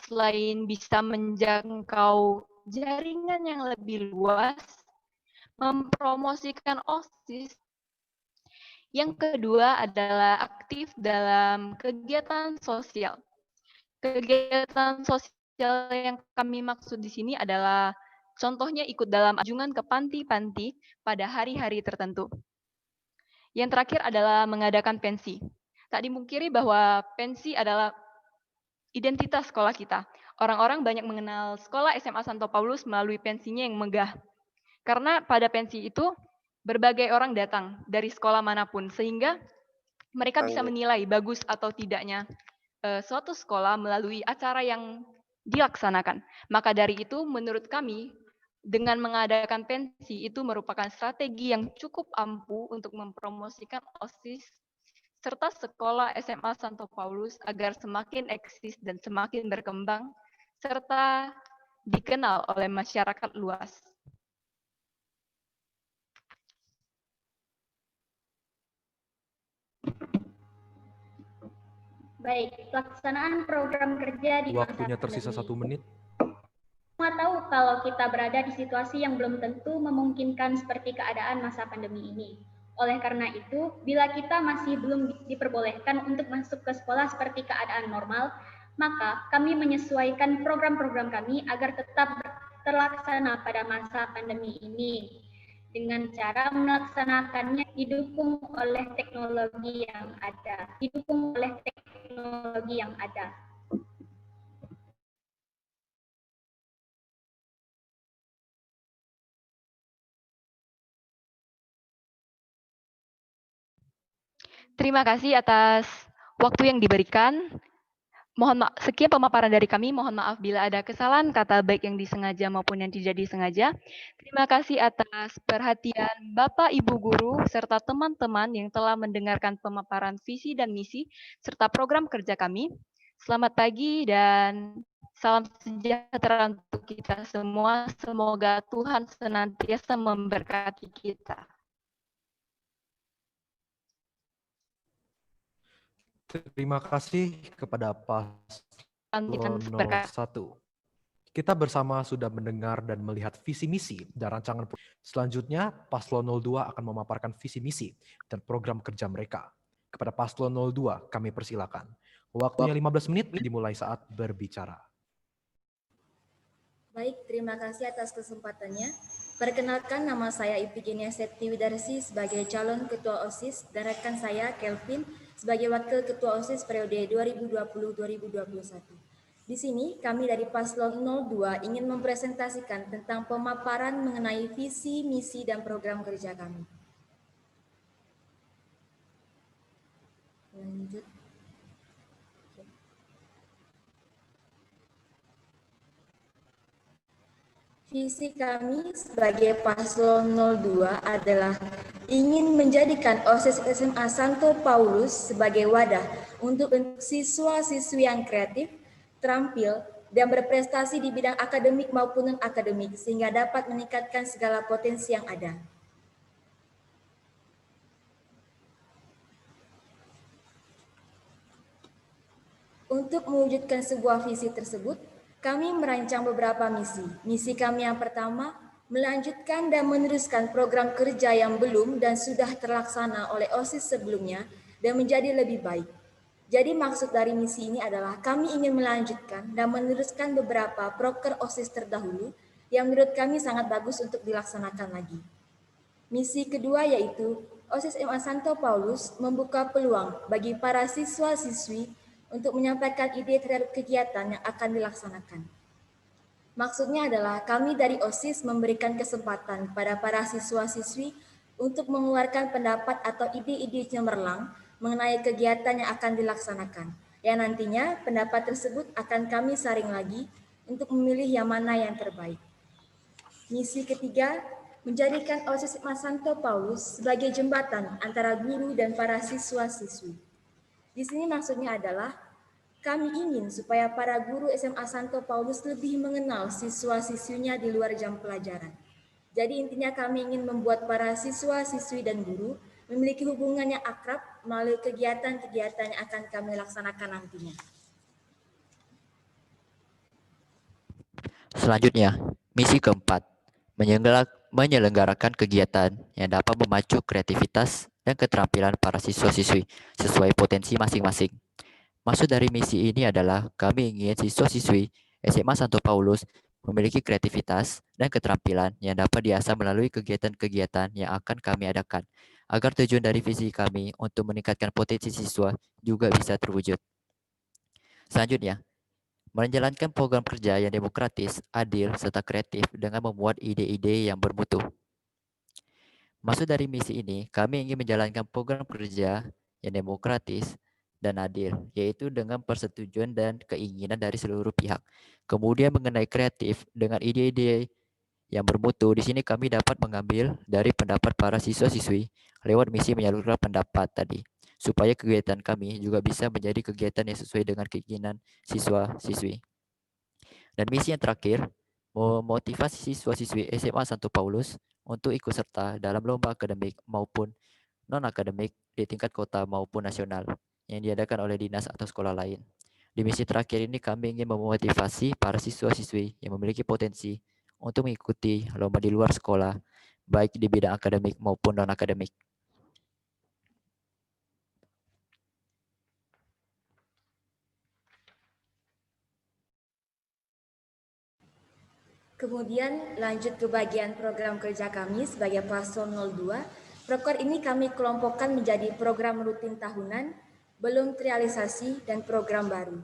Selain bisa menjangkau jaringan yang lebih luas, mempromosikan OSIS. Yang kedua adalah aktif dalam kegiatan sosial. Kegiatan sosial yang kami maksud di sini adalah contohnya ikut dalam kunjungan ke panti-panti pada hari-hari tertentu. Yang terakhir adalah mengadakan pensi. Tak dimungkiri bahwa pensi adalah identitas sekolah kita. Orang-orang banyak mengenal sekolah SMA Santo Paulus melalui pensinya yang megah. Karena pada pensi itu berbagai orang datang dari sekolah manapun, sehingga mereka bisa menilai bagus atau tidaknya suatu sekolah melalui acara yang dilaksanakan. Maka dari itu, menurut kami, dengan mengadakan pensi itu merupakan strategi yang cukup ampuh untuk mempromosikan OSIS serta sekolah SMA Santo Paulus agar semakin eksis dan semakin berkembang, serta dikenal oleh masyarakat luas. Baik, pelaksanaan program kerja di masa Waktunya tersisa pandemi. 1 menit. Semua tahu kalau kita berada di situasi yang belum tentu memungkinkan seperti keadaan masa pandemi ini. Oleh karena itu, bila kita masih belum diperbolehkan untuk masuk ke sekolah seperti keadaan normal, maka kami menyesuaikan program-program kami agar tetap terlaksana pada masa pandemi ini dengan cara melaksanakannya didukung oleh teknologi yang ada. Terima kasih atas waktu yang diberikan. Mohon maaf, sekian pemaparan dari kami. Mohon maaf bila ada kesalahan kata baik yang disengaja maupun yang tidak disengaja. Terima kasih atas perhatian Bapak, Ibu Guru, serta teman-teman yang telah mendengarkan pemaparan visi dan misi, serta program kerja kami. Selamat pagi dan salam sejahtera untuk kita semua. Semoga Tuhan senantiasa memberkati kita. Terima kasih kepada Lantikan Paslon berkat. 01. Kita bersama sudah mendengar dan melihat visi misi dan rancangan. Selanjutnya, Paslon 02 akan memaparkan visi misi dan program kerja mereka. Kepada Paslon 02, kami persilakan. Waktunya 15 menit dimulai saat berbicara. Baik, terima kasih atas kesempatannya. Perkenalkan, nama saya Ipigenia Septi Widarsi sebagai calon Ketua OSIS dan rekan saya Kelvin sebagai Wakil Ketua OSIS periode 2020-2021. Di sini kami dari Paslon 02 ingin mempresentasikan tentang pemaparan mengenai visi, misi, dan program kerja kami. Lanjut. Visi kami sebagai Paslon 02 adalah ingin menjadikan OSIS SMA Santo Paulus sebagai wadah untuk siswa-siswi yang kreatif, terampil, dan berprestasi di bidang akademik maupun non-akademik sehingga dapat meningkatkan segala potensi yang ada. Untuk mewujudkan sebuah visi tersebut, kami merancang beberapa misi. Misi kami yang pertama, melanjutkan dan meneruskan program kerja yang belum dan sudah terlaksana oleh OSIS sebelumnya dan menjadi lebih baik. Jadi maksud dari misi ini adalah kami ingin melanjutkan dan meneruskan beberapa proker OSIS terdahulu yang menurut kami sangat bagus untuk dilaksanakan lagi. Misi kedua yaitu OSIS SMA Santo Paulus membuka peluang bagi para siswa-siswi untuk menyampaikan ide terhadap kegiatan yang akan dilaksanakan. Maksudnya adalah kami dari OSIS memberikan kesempatan pada para siswa-siswi untuk mengeluarkan pendapat atau ide-ide cemerlang mengenai kegiatan yang akan dilaksanakan. Yang nantinya pendapat tersebut akan kami saring lagi untuk memilih yang mana yang terbaik. Misi ketiga, menjadikan OSIS SMA Santo Paulus sebagai jembatan antara guru dan para siswa-siswi. Di sini maksudnya adalah kami ingin supaya para guru SMA Santo Paulus lebih mengenal siswa-siswinya di luar jam pelajaran. Jadi intinya kami ingin membuat para siswa-siswi dan guru memiliki hubungan yang akrab melalui kegiatan-kegiatan yang akan kami laksanakan nantinya. Selanjutnya, misi keempat, menyelenggarakan kegiatan yang dapat memacu kreativitas dan keterampilan para siswa-siswi sesuai potensi masing-masing. Maksud dari misi ini adalah kami ingin siswa-siswi SMA Santo Paulus memiliki kreativitas dan keterampilan yang dapat diasah melalui kegiatan-kegiatan yang akan kami adakan, agar tujuan dari visi kami untuk meningkatkan potensi siswa juga bisa terwujud. Selanjutnya, menjalankan program kerja yang demokratis, adil, serta kreatif dengan memuat ide-ide yang bermutu. Maksud dari misi ini, kami ingin menjalankan program kerja yang demokratis dan adil, yaitu dengan persetujuan dan keinginan dari seluruh pihak. Kemudian mengenai kreatif dengan ide-ide yang bermutu, di sini kami dapat mengambil dari pendapat para siswa-siswi lewat misi menyalurkan pendapat tadi, supaya kegiatan kami juga bisa menjadi kegiatan yang sesuai dengan keinginan siswa-siswi. Dan misi yang terakhir, memotivasi siswa-siswi SMA Santo Paulus untuk ikut serta dalam lomba akademik maupun non-akademik di tingkat kota maupun nasional yang diadakan oleh dinas atau sekolah lain. Di misi terakhir ini kami ingin memotivasi para siswa-siswi yang memiliki potensi untuk mengikuti lomba di luar sekolah, baik di bidang akademik maupun non-akademik. Kemudian lanjut ke bagian program kerja kami sebagai paslon 02. Proker ini kami kelompokkan menjadi program rutin tahunan, belum terrealisasi, dan program baru.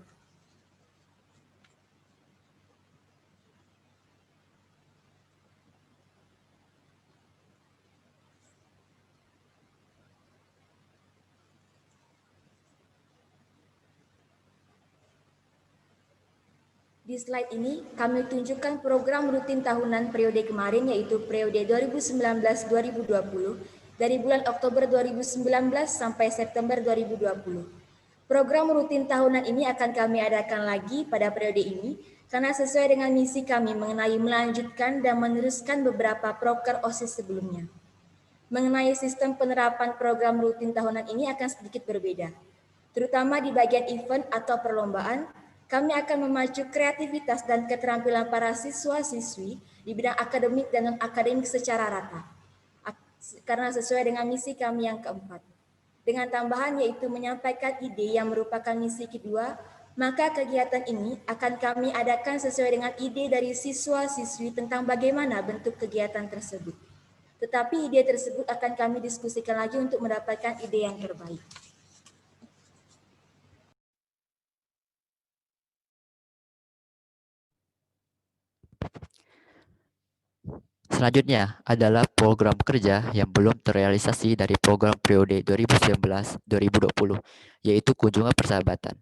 Di slide ini, kami tunjukkan program rutin tahunan periode kemarin, yaitu periode 2019-2020, dari bulan Oktober 2019 sampai September 2020. Program rutin tahunan ini akan kami adakan lagi pada periode ini, karena sesuai dengan misi kami mengenai melanjutkan dan meneruskan beberapa proker OSIS sebelumnya. Mengenai sistem penerapan program rutin tahunan ini akan sedikit berbeda, terutama di bagian event atau perlombaan. Kami akan memacu kreativitas dan keterampilan para siswa-siswi di bidang akademik dan non-akademik secara rata, karena sesuai dengan misi kami yang keempat. Dengan tambahan yaitu menyampaikan ide yang merupakan misi kedua, maka kegiatan ini akan kami adakan sesuai dengan ide dari siswa-siswi tentang bagaimana bentuk kegiatan tersebut. Tetapi ide tersebut akan kami diskusikan lagi untuk mendapatkan ide yang terbaik. Selanjutnya adalah program kerja yang belum terrealisasi dari program periode 2019-2020, yaitu kunjungan persahabatan.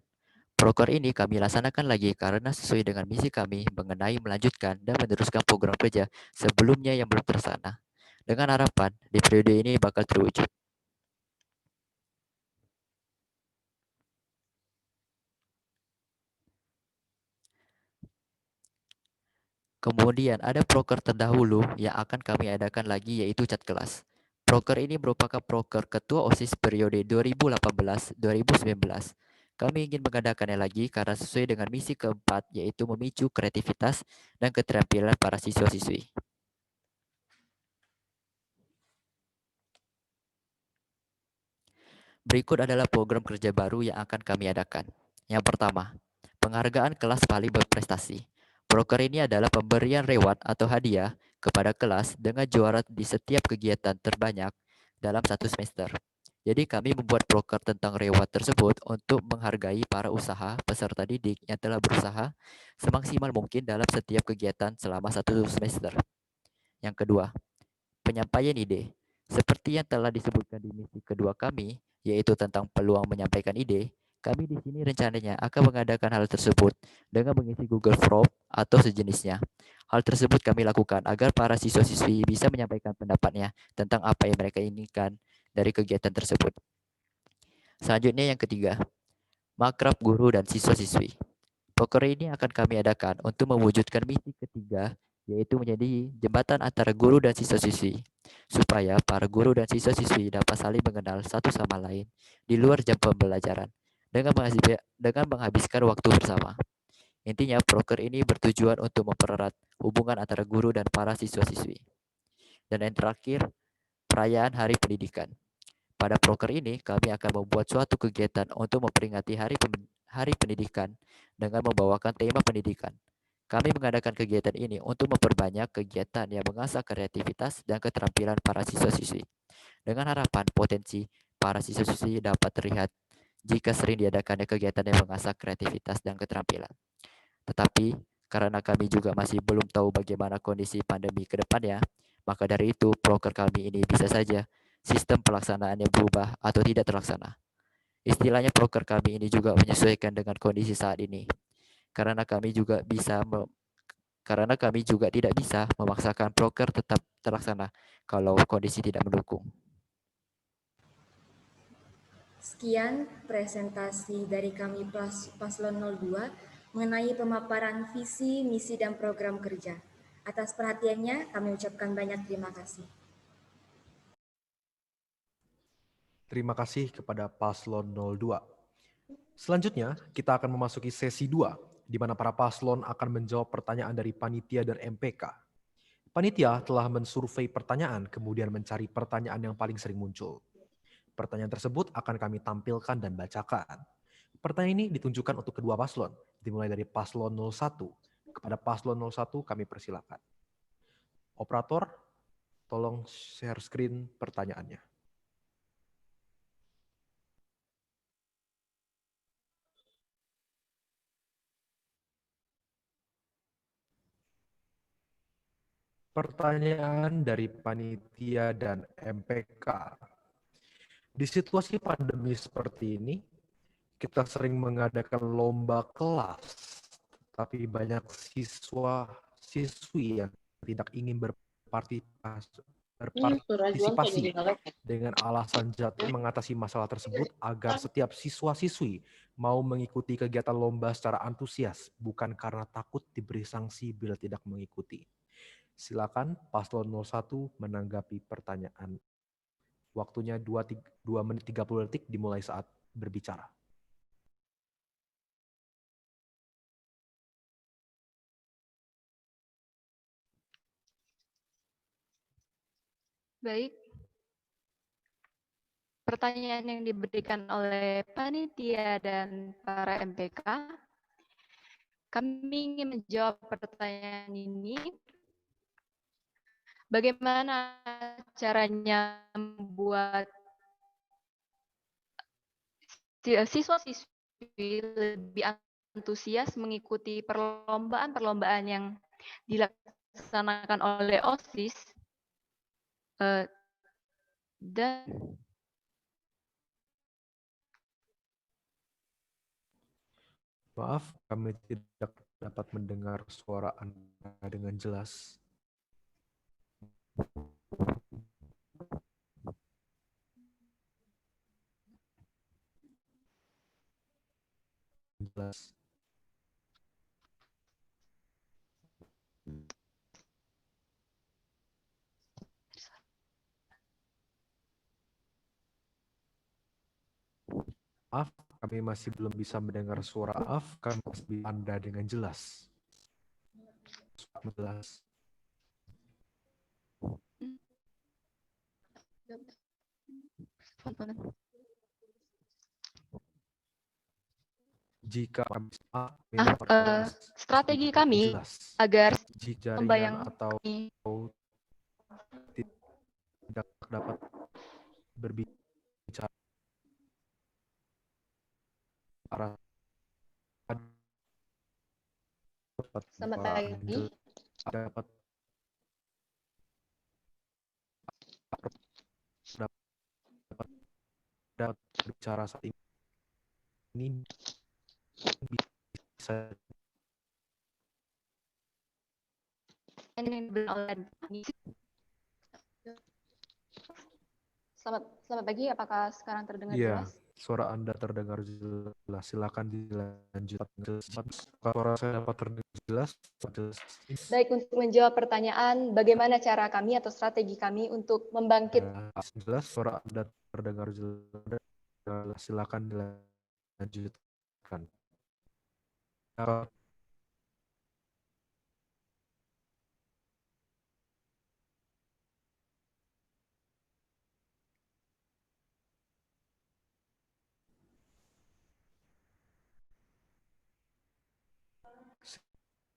Proker ini kami laksanakan lagi karena sesuai dengan misi kami mengenai melanjutkan dan meneruskan program kerja sebelumnya yang belum terlaksana, dengan harapan di periode ini bakal terwujud. Kemudian ada proker terdahulu yang akan kami adakan lagi, yaitu cat kelas. Proker ini merupakan proker ketua OSIS periode 2018-2019. Kami ingin mengadakannya lagi karena sesuai dengan misi keempat, yaitu memicu kreativitas dan keterampilan para siswa-siswi. Berikut adalah program kerja baru yang akan kami adakan. Yang pertama, penghargaan kelas paling berprestasi. Proker ini adalah pemberian reward atau hadiah kepada kelas dengan juara di setiap kegiatan terbanyak dalam satu semester. Jadi kami membuat proker tentang reward tersebut untuk menghargai para usaha peserta didik yang telah berusaha semaksimal mungkin dalam setiap kegiatan selama satu semester. Yang kedua, penyampaian ide. Seperti yang telah disebutkan di misi kedua kami, yaitu tentang peluang menyampaikan ide, kami di sini rencananya akan mengadakan hal tersebut dengan mengisi Google Form atau sejenisnya. Hal tersebut kami lakukan agar para siswa-siswi bisa menyampaikan pendapatnya tentang apa yang mereka inginkan dari kegiatan tersebut. Selanjutnya yang ketiga, makrab guru dan siswa-siswi. Proker ini akan kami adakan untuk mewujudkan misi ketiga, yaitu menjadi jembatan antara guru dan siswa-siswi, supaya para guru dan siswa-siswi dapat saling mengenal satu sama lain di luar jam pembelajaran dengan menghabiskan waktu bersama. Intinya, proker ini bertujuan untuk mempererat hubungan antara guru dan para siswa-siswi. Dan yang terakhir, perayaan Hari Pendidikan. Pada proker ini, kami akan membuat suatu kegiatan untuk memperingati Hari Pendidikan dengan membawakan tema pendidikan. Kami mengadakan kegiatan ini untuk memperbanyak kegiatan yang mengasah kreativitas dan keterampilan para siswa-siswi, dengan harapan potensi para siswa-siswi dapat terlihat jika sering diadakannya kegiatan yang mengasah kreativitas dan keterampilan. Tetapi, karena kami juga masih belum tahu bagaimana kondisi pandemi ke depannya, maka dari itu proker kami ini bisa saja sistem pelaksanaannya berubah atau tidak terlaksana. Istilahnya proker kami ini juga menyesuaikan dengan kondisi saat ini. Karena kami juga tidak bisa memaksakan proker tetap terlaksana kalau kondisi tidak mendukung. Sekian presentasi dari kami Paslon 02 mengenai pemaparan visi, misi, dan program kerja. Atas perhatiannya, kami ucapkan banyak terima kasih. Terima kasih kepada Paslon 02. Selanjutnya, kita akan memasuki sesi 2, di mana para paslon akan menjawab pertanyaan dari panitia dan MPK. Panitia telah mensurvei pertanyaan, kemudian mencari pertanyaan yang paling sering muncul. Pertanyaan tersebut akan kami tampilkan dan bacakan. Pertanyaan ini ditunjukkan untuk kedua paslon, dimulai dari Paslon 01. Kepada Paslon 01 kami persilakan. Operator, tolong share screen pertanyaannya. Pertanyaan dari panitia dan MPK. Di situasi pandemi seperti ini, kita sering mengadakan lomba kelas, tapi banyak siswa-siswi yang tidak ingin berpartisipasi dengan alasan jatuh mengatasi masalah tersebut agar setiap siswa-siswi mau mengikuti kegiatan lomba secara antusias, bukan karena takut diberi sanksi bila tidak mengikuti. Silakan Paslon 01 menanggapi pertanyaan. Waktunya 2 menit 30 detik dimulai saat berbicara. Baik. Pertanyaan yang diberikan oleh panitia dan para MPK, kami ingin menjawab pertanyaan ini. Bagaimana caranya membuat siswa-siswi lebih antusias mengikuti perlombaan-perlombaan yang dilaksanakan oleh OSIS dan Maaf, kami tidak dapat mendengar suara Anda dengan jelas. Jelas. Maaf, kami masih belum bisa mendengar suara kami masih Anda dengan jelas. Jelas. Jika strategi kami agar lomba yang atau tidak dapat berbicara selamat pagi. Dapat bicara saat ini bisa Selamat pagi, apakah sekarang terdengar jelas? Suara Anda terdengar jelas. Silakan dilanjutkan. Suara saya dapat terdengar jelas. Baik, untuk menjawab pertanyaan, bagaimana cara kami atau strategi kami untuk membangkit? Jelas, suara Anda terdengar jelas. Silakan dilanjutkan.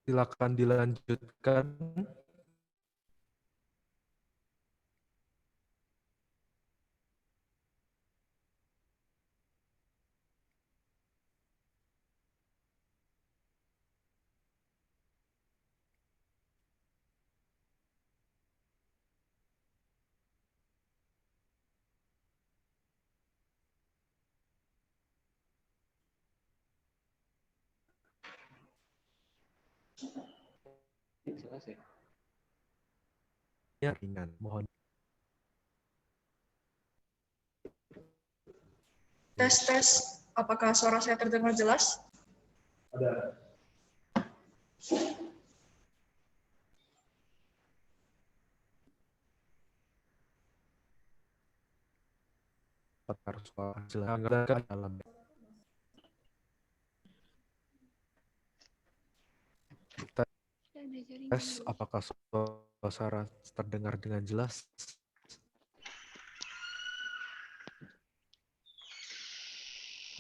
Silakan dilanjutkan. Ya, ringan. Mohon. Tes. Apakah suara saya terdengar jelas? Ada. Harus jelaskan dalam. Tes, apakah suara terdengar dengan jelas?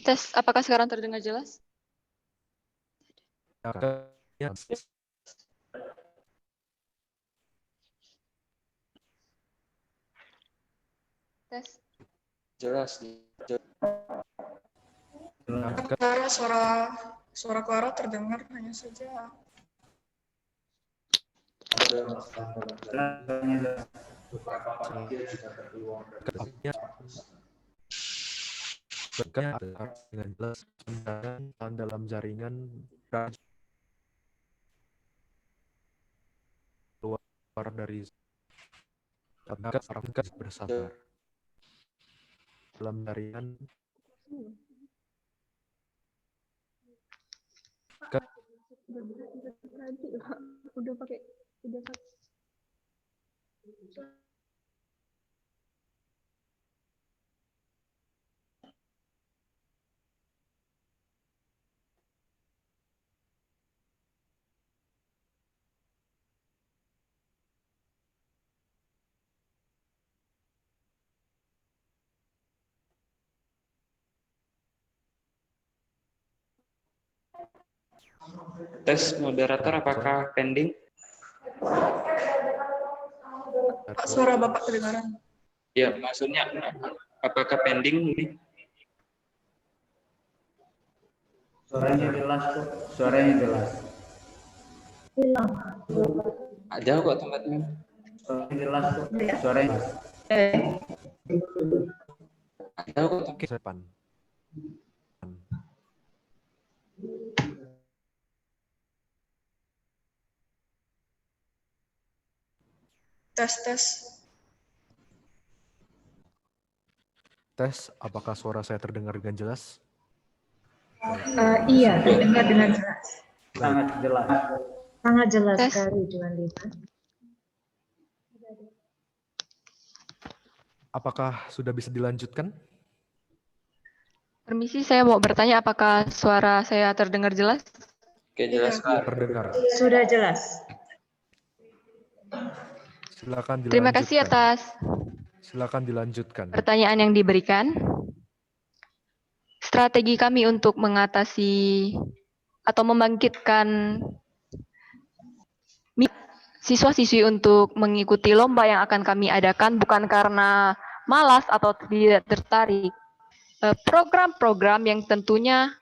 Tes, apakah sekarang terdengar jelas? Ya. Tes. Jelas. Suara Clara terdengar hanya saja. Dengan jelas dalam jaringan keluar dari bersabar dalam jaringan udah pakai Tes moderator, apakah pending? Pak, suara Bapak kedengaran. Ya, maksudnya apakah pending ini? Suaranya jelas kok. Suaranya jelas. Jauh kok tempatnya. Suaranya jelas kok. Suaranya jelas. Jauh kok Oke, depan. Tes, apakah suara saya terdengar dengan jelas? Iya, terdengar dengan jelas. Sangat jelas. Sangat jelas sekali, Tuan Lima. Apakah sudah bisa dilanjutkan? Permisi, saya mau bertanya apakah suara saya terdengar jelas? Oke, jelas. Terdengar. Sudah jelas. Silakan dilanjutkan. Terima kasih atas Silakan dilanjutkan. pertanyaan yang diberikan. Strategi kami untuk mengatasi atau membangkitkan siswa-siswi untuk mengikuti lomba yang akan kami adakan bukan karena malas atau tidak tertarik. Program-program yang tentunya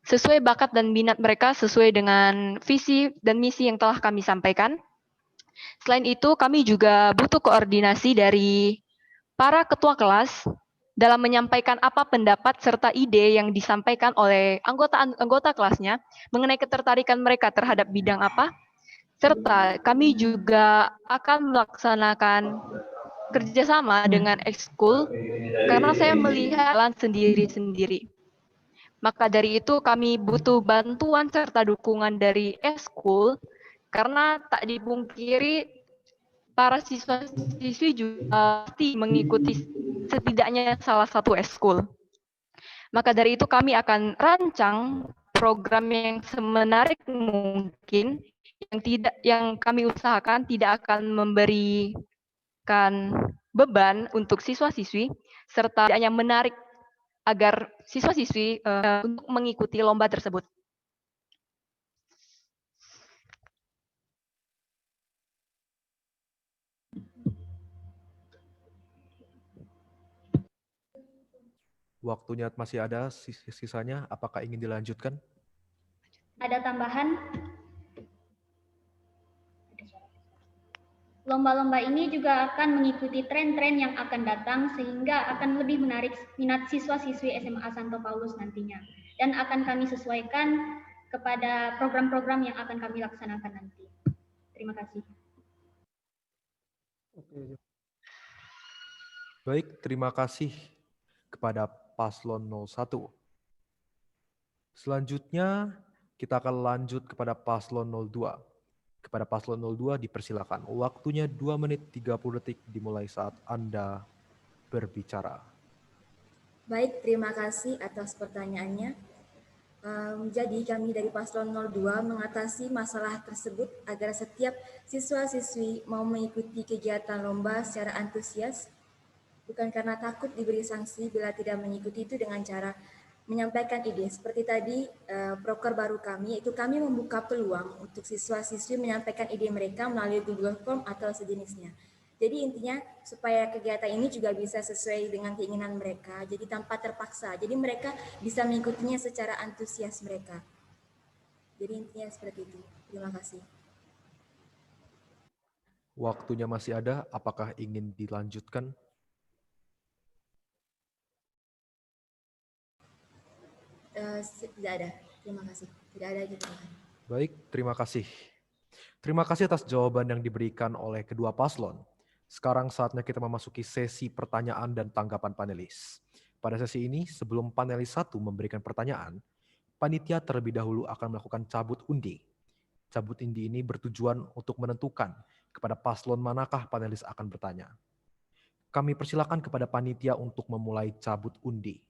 sesuai bakat dan minat mereka sesuai dengan visi dan misi yang telah kami sampaikan. Selain itu, kami juga butuh koordinasi dari para ketua kelas dalam menyampaikan apa pendapat serta ide yang disampaikan oleh anggota kelasnya mengenai ketertarikan mereka terhadap bidang apa, serta kami juga akan melaksanakan kerjasama dengan ekskul karena saya melihat jalan sendiri-sendiri. Maka dari itu kami butuh bantuan serta dukungan dari ekskul karena tak dipungkiri para siswa-siswi juga pasti mengikuti setidaknya salah satu ekskul. Maka dari itu kami akan rancang program yang semenarik mungkin yang kami usahakan tidak akan memberikan beban untuk siswa-siswi serta hanya menarik agar siswa-siswi untuk mengikuti lomba tersebut. Waktunya masih ada sisanya. Apakah ingin dilanjutkan? Ada tambahan? Lomba-lomba ini juga akan mengikuti tren-tren yang akan datang sehingga akan lebih menarik minat siswa-siswi SMA Santo Paulus nantinya. Dan akan kami sesuaikan kepada program-program yang akan kami laksanakan nanti. Terima kasih. Baik, terima kasih kepada Paslon 01. Selanjutnya, kita akan lanjut kepada Paslon 02. Kepada Paslon 02 dipersilakan. Waktunya 2 menit 30 detik dimulai saat Anda berbicara. Baik, terima kasih atas pertanyaannya. Jadi kami dari Paslon 02 mengatasi masalah tersebut agar setiap siswa-siswi mau mengikuti kegiatan lomba secara antusias, bukan karena takut diberi sanksi bila tidak mengikuti itu dengan cara menyampaikan ide. Seperti tadi proker baru kami, yaitu kami membuka peluang untuk siswa-siswi menyampaikan ide mereka melalui Google Form atau sejenisnya. Jadi intinya supaya kegiatan ini juga bisa sesuai dengan keinginan mereka, jadi tanpa terpaksa. Jadi mereka bisa mengikutinya secara antusias mereka. Jadi intinya seperti itu. Terima kasih. Waktunya masih ada, apakah ingin dilanjutkan? Tidak ada. Terima kasih. Tidak ada gitu. Baik, terima kasih. Terima kasih atas jawaban yang diberikan oleh kedua paslon. Sekarang saatnya kita memasuki sesi pertanyaan dan tanggapan panelis. Pada sesi ini, sebelum panelis 1 memberikan pertanyaan, panitia terlebih dahulu akan melakukan cabut undi. Cabut undi ini bertujuan untuk menentukan kepada paslon manakah panelis akan bertanya. Kami persilakan kepada panitia untuk memulai cabut undi.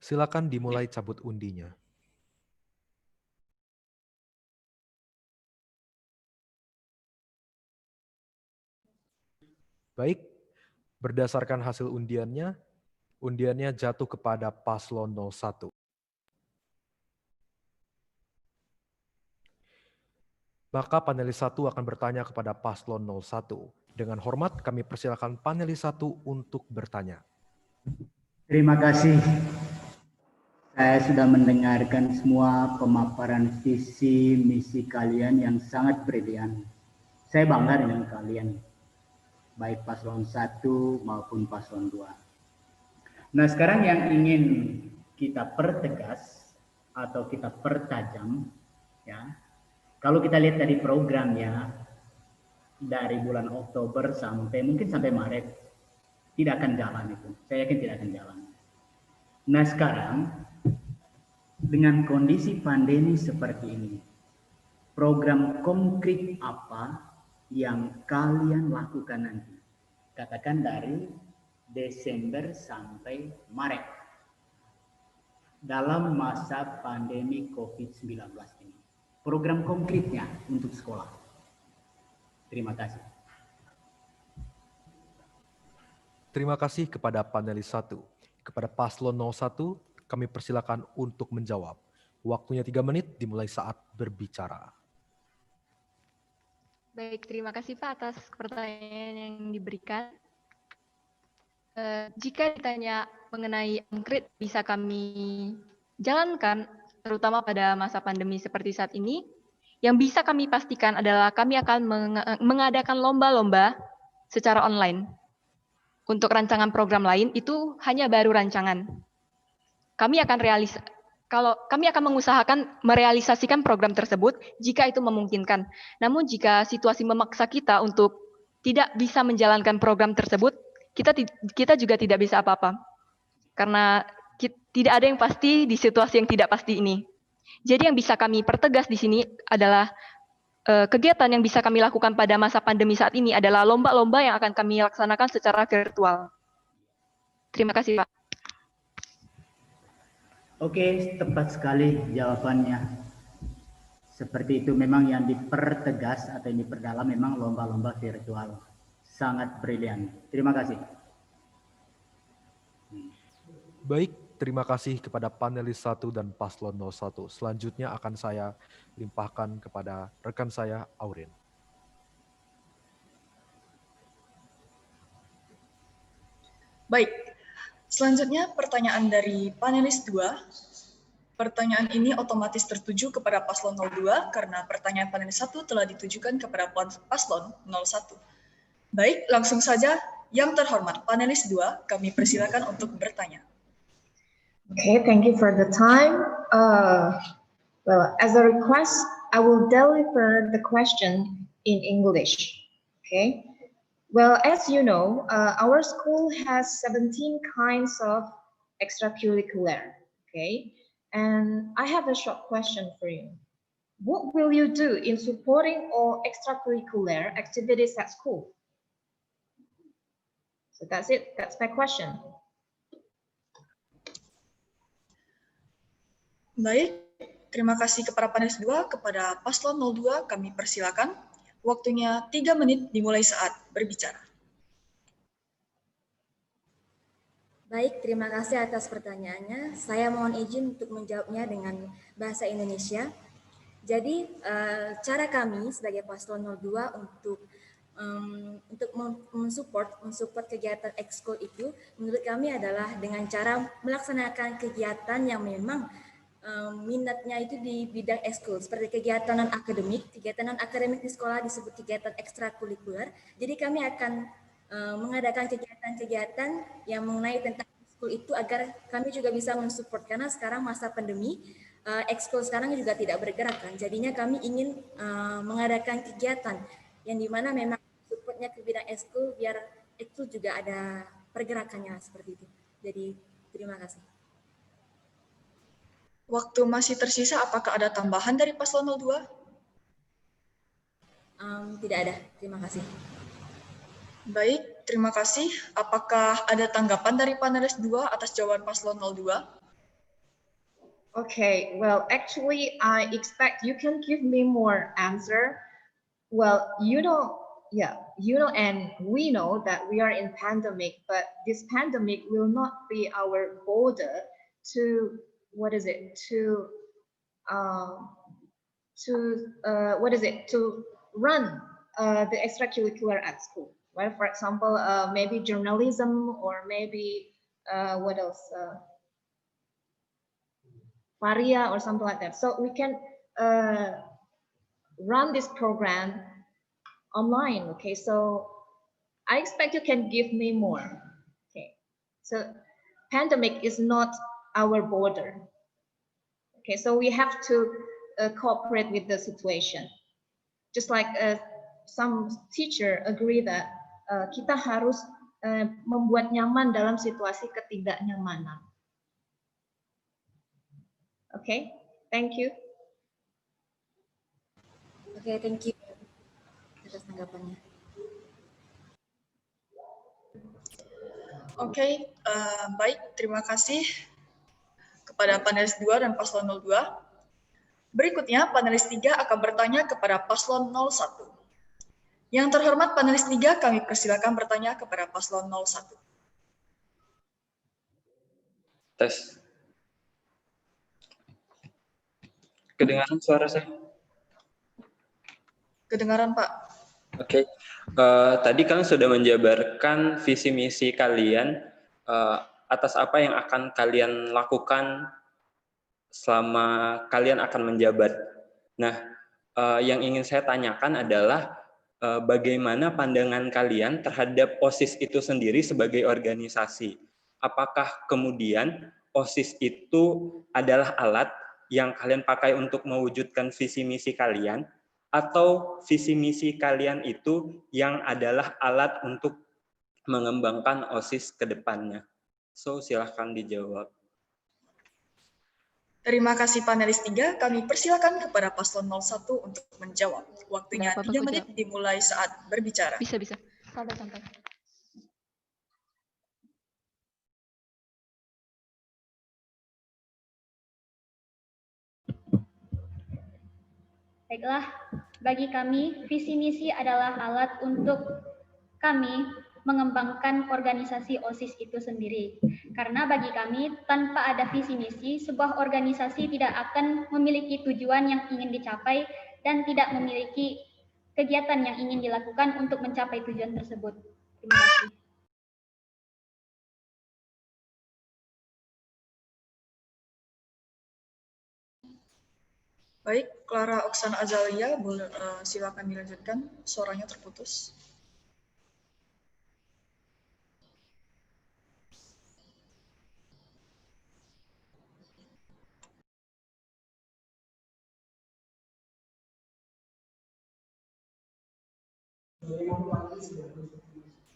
Silakan dimulai cabut undinya. Baik, berdasarkan hasil undiannya jatuh kepada paslon 01. Maka panelis 1 akan bertanya kepada paslon 01. Dengan hormat kami persilakan panelis 1 untuk bertanya. Terima kasih. Saya sudah mendengarkan semua pemaparan visi misi kalian yang sangat brilian. Saya bangga dengan kalian, baik paslon 1 maupun paslon 2. Nah, sekarang yang ingin kita pertegas atau kita pertajam, ya. Kalau kita lihat dari programnya dari bulan Oktober mungkin sampai Maret tidak akan jalan itu. Saya yakin tidak akan jalan. Nah, sekarang dengan kondisi pandemi seperti ini, program konkret apa yang kalian lakukan nanti? Katakan dari Desember sampai Maret dalam masa pandemi COVID-19 ini. Program konkretnya untuk sekolah. Terima kasih. Terima kasih kepada panelis 1. Kepada paslon 01, kami persilakan untuk menjawab. Waktunya 3 menit dimulai saat berbicara. Baik, terima kasih Pak atas pertanyaan yang diberikan. Jika ditanya mengenai konkret bisa kami jalankan, terutama pada masa pandemi seperti saat ini, yang bisa kami pastikan adalah kami akan mengadakan lomba-lomba secara online. Untuk rancangan program lain itu hanya baru rancangan. Kami akan mengusahakan merealisasikan program tersebut jika itu memungkinkan. Namun jika situasi memaksa kita untuk tidak bisa menjalankan program tersebut, kita juga tidak bisa apa-apa. Karena tidak ada yang pasti di situasi yang tidak pasti ini. Jadi yang bisa kami pertegas di sini adalah kegiatan yang bisa kami lakukan pada masa pandemi saat ini adalah lomba-lomba yang akan kami laksanakan secara virtual. Terima kasih, Pak. Oke, tepat sekali jawabannya. Seperti itu memang yang dipertegas atau yang diperdalam memang lomba-lomba virtual. Sangat brilian. Terima kasih. Baik, terima kasih kepada panelis 1 dan paslon 01. Selanjutnya akan saya limpahkan kepada rekan saya, Aurin. Baik, Selanjutnya pertanyaan dari panelis 2. Pertanyaan ini otomatis tertuju kepada paslon 02 karena pertanyaan panelis 1 telah ditujukan kepada paslon 01. Baik, langsung saja yang terhormat panelis 2, kami persilakan untuk bertanya. Okay, thank you for the time. Well, as a request, I will deliver the question in English. Okay. Well, as you know, our school has 17 kinds of extracurricular. Okay. And I have a short question for you. What will you do in supporting all extracurricular activities at school? So that's it. That's my question. Baik, terima kasih kepada panelis 2. Kepada paslon 02 kami persilakan. Waktunya 3 menit dimulai saat berbicara. Baik, terima kasih atas pertanyaannya. Saya mohon izin untuk menjawabnya dengan bahasa Indonesia. Jadi, cara kami sebagai paslon 02 untuk mensupport kegiatan ekskul itu, menurut kami adalah dengan cara melaksanakan kegiatan yang memang minatnya itu di bidang ekskul, seperti kegiatan non-akademik. Kegiatan non-akademik di sekolah disebut kegiatan ekstrakurikuler. Jadi kami akan mengadakan kegiatan-kegiatan yang mengenai tentang ekskul itu agar kami juga bisa mensupport, karena sekarang masa pandemi, ekskul sekarang juga tidak bergerak kan. Jadinya kami ingin mengadakan kegiatan yang dimana memang supportnya ke bidang ekskul, biar ekskul juga ada pergerakannya seperti itu. Jadi terima kasih. Waktu masih tersisa, apakah ada tambahan dari paslon 02? Tidak ada, terima kasih. Baik, terima kasih. Apakah ada tanggapan dari panelis 2 atas jawaban paslon 02? Okay, well, actually, I expect you can give me more answer. Well, and we know that we are in pandemic, but this pandemic will not be our border to run the extracurricular at school. Well, for example, maybe journalism, or maybe Varia or something like that. So we can run this program online. Okay, so I expect you can give me more. Okay, so pandemic is not our border. Okay, so we have to cooperate with the situation. Just like some teacher agree that kita harus membuat nyaman dalam situasi ketidaknyamanan. Okay, thank you. Oke, thank you atas tanggapannya. Oke, baik, terima kasih kepada panelis 2 dan paslon 02. Berikutnya, panelis 3 akan bertanya kepada paslon 01. Yang terhormat panelis 3, kami persilakan bertanya kepada paslon 01. Tes. Kedengaran suara saya? Kedengaran, Pak. Oke. Tadi kalian sudah menjabarkan visi misi kalian atas apa yang akan kalian lakukan selama kalian akan menjabat. Nah, yang ingin saya tanyakan adalah bagaimana pandangan kalian terhadap OSIS itu sendiri sebagai organisasi. Apakah kemudian OSIS itu adalah alat yang kalian pakai untuk mewujudkan visi misi kalian, atau visi misi kalian itu yang adalah alat untuk mengembangkan OSIS ke depannya? So, silahkan dijawab. Terima kasih panelis 3, kami persilakan kepada paslon 01 untuk menjawab. Waktunya 3 menit dimulai saat berbicara. Bisa. Santai. Baiklah, bagi kami, visi misi adalah alat untuk kami mengembangkan organisasi OSIS itu sendiri. Karena bagi kami, tanpa ada visi misi, sebuah organisasi tidak akan memiliki tujuan yang ingin dicapai dan tidak memiliki kegiatan yang ingin dilakukan untuk mencapai tujuan tersebut. Terima kasih. Baik, Clara Oksana Azalia, silakan dilanjutkan. Suaranya terputus.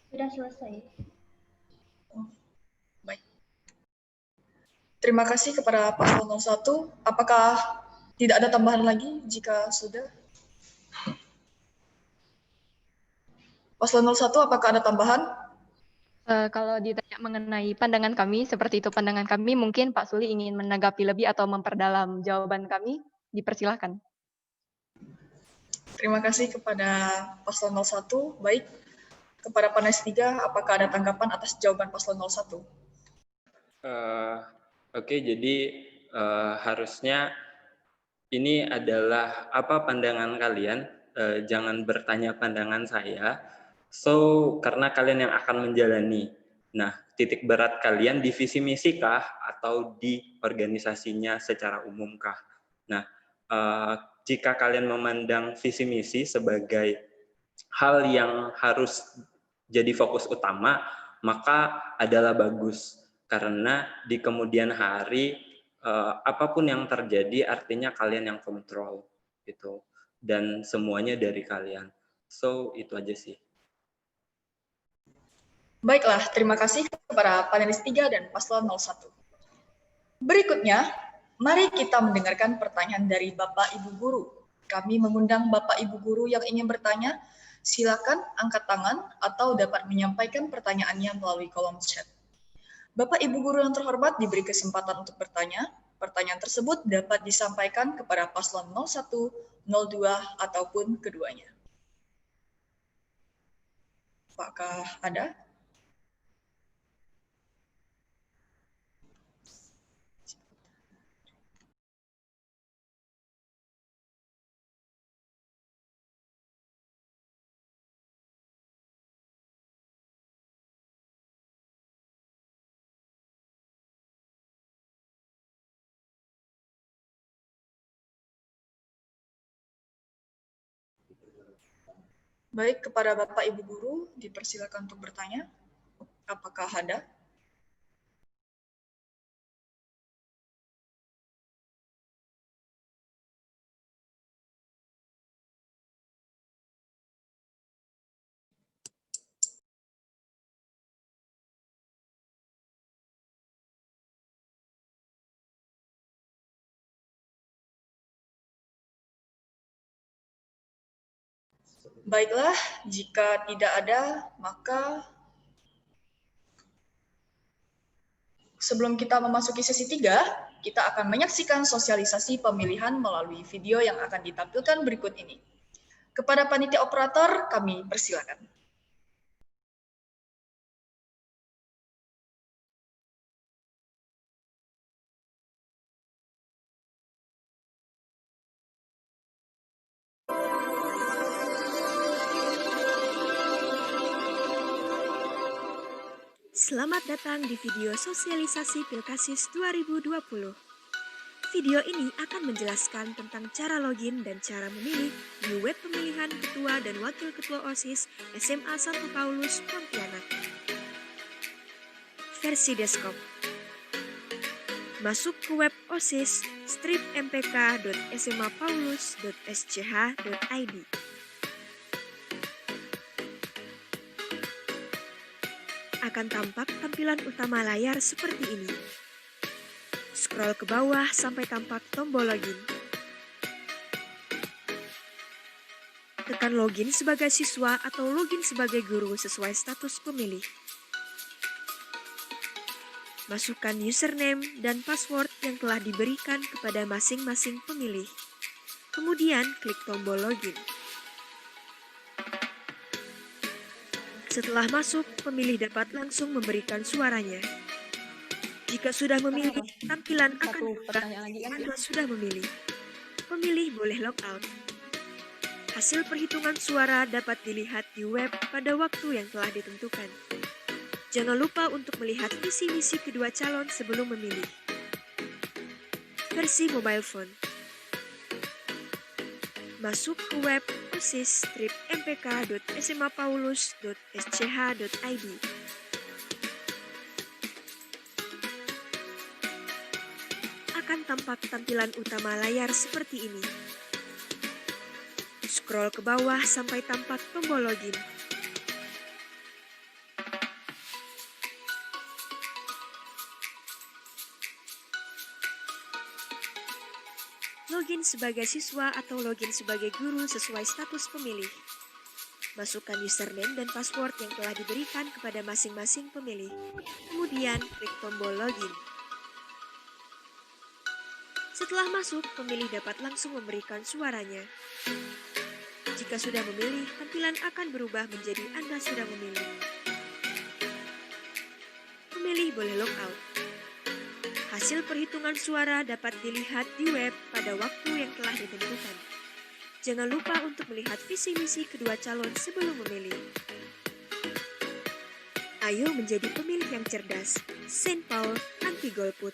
Sudah selesai. Baik. Terima kasih kepada Paslon 01. Apakah tidak ada tambahan lagi? Jika sudah. Paslon 01, apakah ada tambahan? Kalau ditanya mengenai pandangan kami, seperti itu pandangan kami, mungkin Pak Suli ingin menanggapi lebih atau memperdalam jawaban kami, dipersilahkan. Terima kasih kepada Paslon 01. Baik, kepada panelis 3, apakah ada tanggapan atas jawaban Paslon 01? Oke, jadi harusnya ini adalah apa pandangan kalian, jangan bertanya pandangan saya. So, karena kalian yang akan menjalani. Nah, titik berat kalian di visi misi kah atau di organisasinya secara umum kah? Nah, jika kalian memandang visi misi sebagai hal yang harus jadi fokus utama, maka adalah bagus. Karena di kemudian hari, apapun yang terjadi artinya kalian yang kontrol gitu, dan semuanya dari kalian. So, itu aja sih. Baiklah, terima kasih kepada panelis 3 dan Paslon 01. Berikutnya, mari kita mendengarkan pertanyaan dari Bapak Ibu Guru. Kami mengundang Bapak Ibu Guru yang ingin bertanya, silakan angkat tangan atau dapat menyampaikan pertanyaannya melalui kolom chat. Bapak Ibu Guru yang terhormat diberi kesempatan untuk bertanya. Pertanyaan tersebut dapat disampaikan kepada Paslon 01, 02, ataupun keduanya. Apakah ada? Baik, kepada Bapak Ibu Guru, dipersilakan untuk bertanya. Apakah ada? Baiklah, jika tidak ada, maka sebelum kita memasuki sesi 3, kita akan menyaksikan sosialisasi pemilihan melalui video yang akan ditampilkan berikut ini. Kepada panitia operator, kami persilakan. Selamat datang di video sosialisasi Pilkasis 2020. Video ini akan menjelaskan tentang cara login dan cara memilih di web pemilihan Ketua dan Wakil Ketua OSIS SMA Santo Paulus Pontianak. Versi desktop. Masuk ke web OSIS stripmpk.smapaulus.sch.id. Akan tampak tampilan utama layar seperti ini. Scroll ke bawah sampai tampak tombol login. Tekan login sebagai siswa atau login sebagai guru sesuai status pemilih. Masukkan username dan password yang telah diberikan kepada masing-masing pemilih. Kemudian klik tombol login. Setelah masuk, pemilih dapat langsung memberikan suaranya. Jika sudah memilih, tampilan akan Anda sudah memilih. Pemilih boleh logout. Hasil perhitungan suara dapat dilihat di web pada waktu yang telah ditentukan. Jangan lupa untuk melihat visi misi kedua calon sebelum memilih. Versi mobile phone. masuk ke web osis-mpk.smapaulus.sch.id. Akan tampak tampilan utama layar seperti ini. Scroll ke bawah sampai tampak tombol login. Login sebagai siswa atau login sebagai guru sesuai status pemilih. Masukkan username dan password yang telah diberikan kepada masing-masing pemilih. Kemudian klik tombol login. Setelah masuk, pemilih dapat langsung memberikan suaranya. Jika sudah memilih, tampilan akan berubah menjadi Anda sudah memilih. Pemilih boleh logout. Hasil perhitungan suara dapat dilihat di web pada waktu yang telah ditentukan. Jangan lupa untuk melihat visi misi kedua calon sebelum memilih. Ayo menjadi pemilih yang cerdas. Saint Paul anti golput.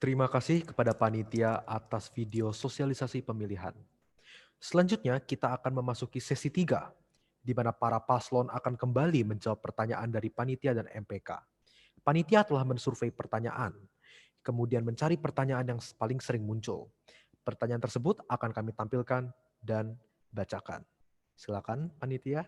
Terima kasih kepada panitia atas video sosialisasi pemilihan. Selanjutnya, kita akan memasuki sesi 3, di mana para paslon akan kembali menjawab pertanyaan dari panitia dan MPK. Panitia telah mensurvei pertanyaan, kemudian mencari pertanyaan yang paling sering muncul. Pertanyaan tersebut akan kami tampilkan dan bacakan. Silakan, panitia.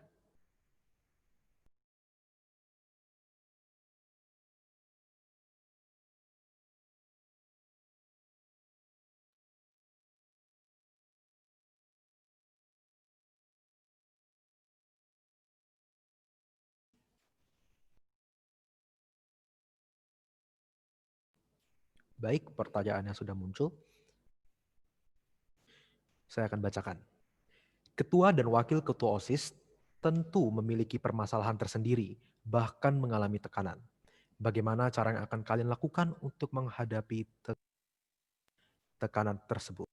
Baik, pertanyaan yang sudah muncul. Saya akan bacakan. Ketua dan wakil ketua OSIS tentu memiliki permasalahan tersendiri, bahkan mengalami tekanan. Bagaimana cara yang akan kalian lakukan untuk menghadapi tekanan tersebut?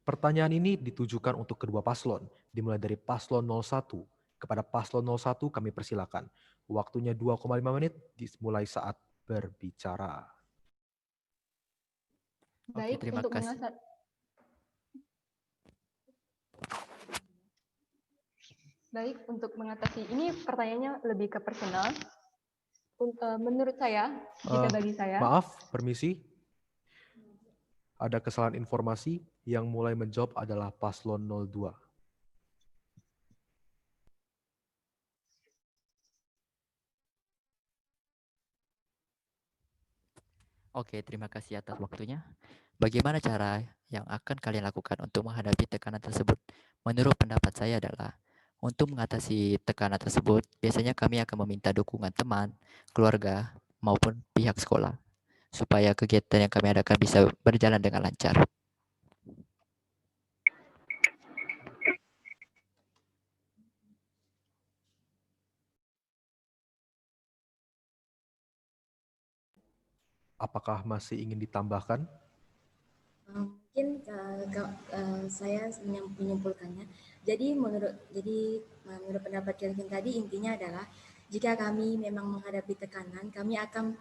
Pertanyaan ini ditujukan untuk kedua paslon, dimulai dari paslon 01. Kepada paslon 01 kami persilakan. Waktunya 2,5 menit dimulai saat berbicara. Baik, terima untuk kasih. Mengatasi ini pertanyaannya lebih ke personal. Menurut saya, jika bagi saya... Maaf, permisi. Ada kesalahan informasi, yang mulai menjawab adalah paslon 02. Oke, terima kasih atas waktunya. Bagaimana cara yang akan kalian lakukan untuk menghadapi tekanan tersebut? Menurut pendapat saya adalah, untuk mengatasi tekanan tersebut, biasanya kami akan meminta dukungan teman, keluarga, maupun pihak sekolah, supaya kegiatan yang kami adakan bisa berjalan dengan lancar. Apakah masih ingin ditambahkan? Mungkin saya menyimpulkannya. Jadi menurut pendapat Kelvin tadi, intinya adalah jika kami memang menghadapi tekanan, kami akan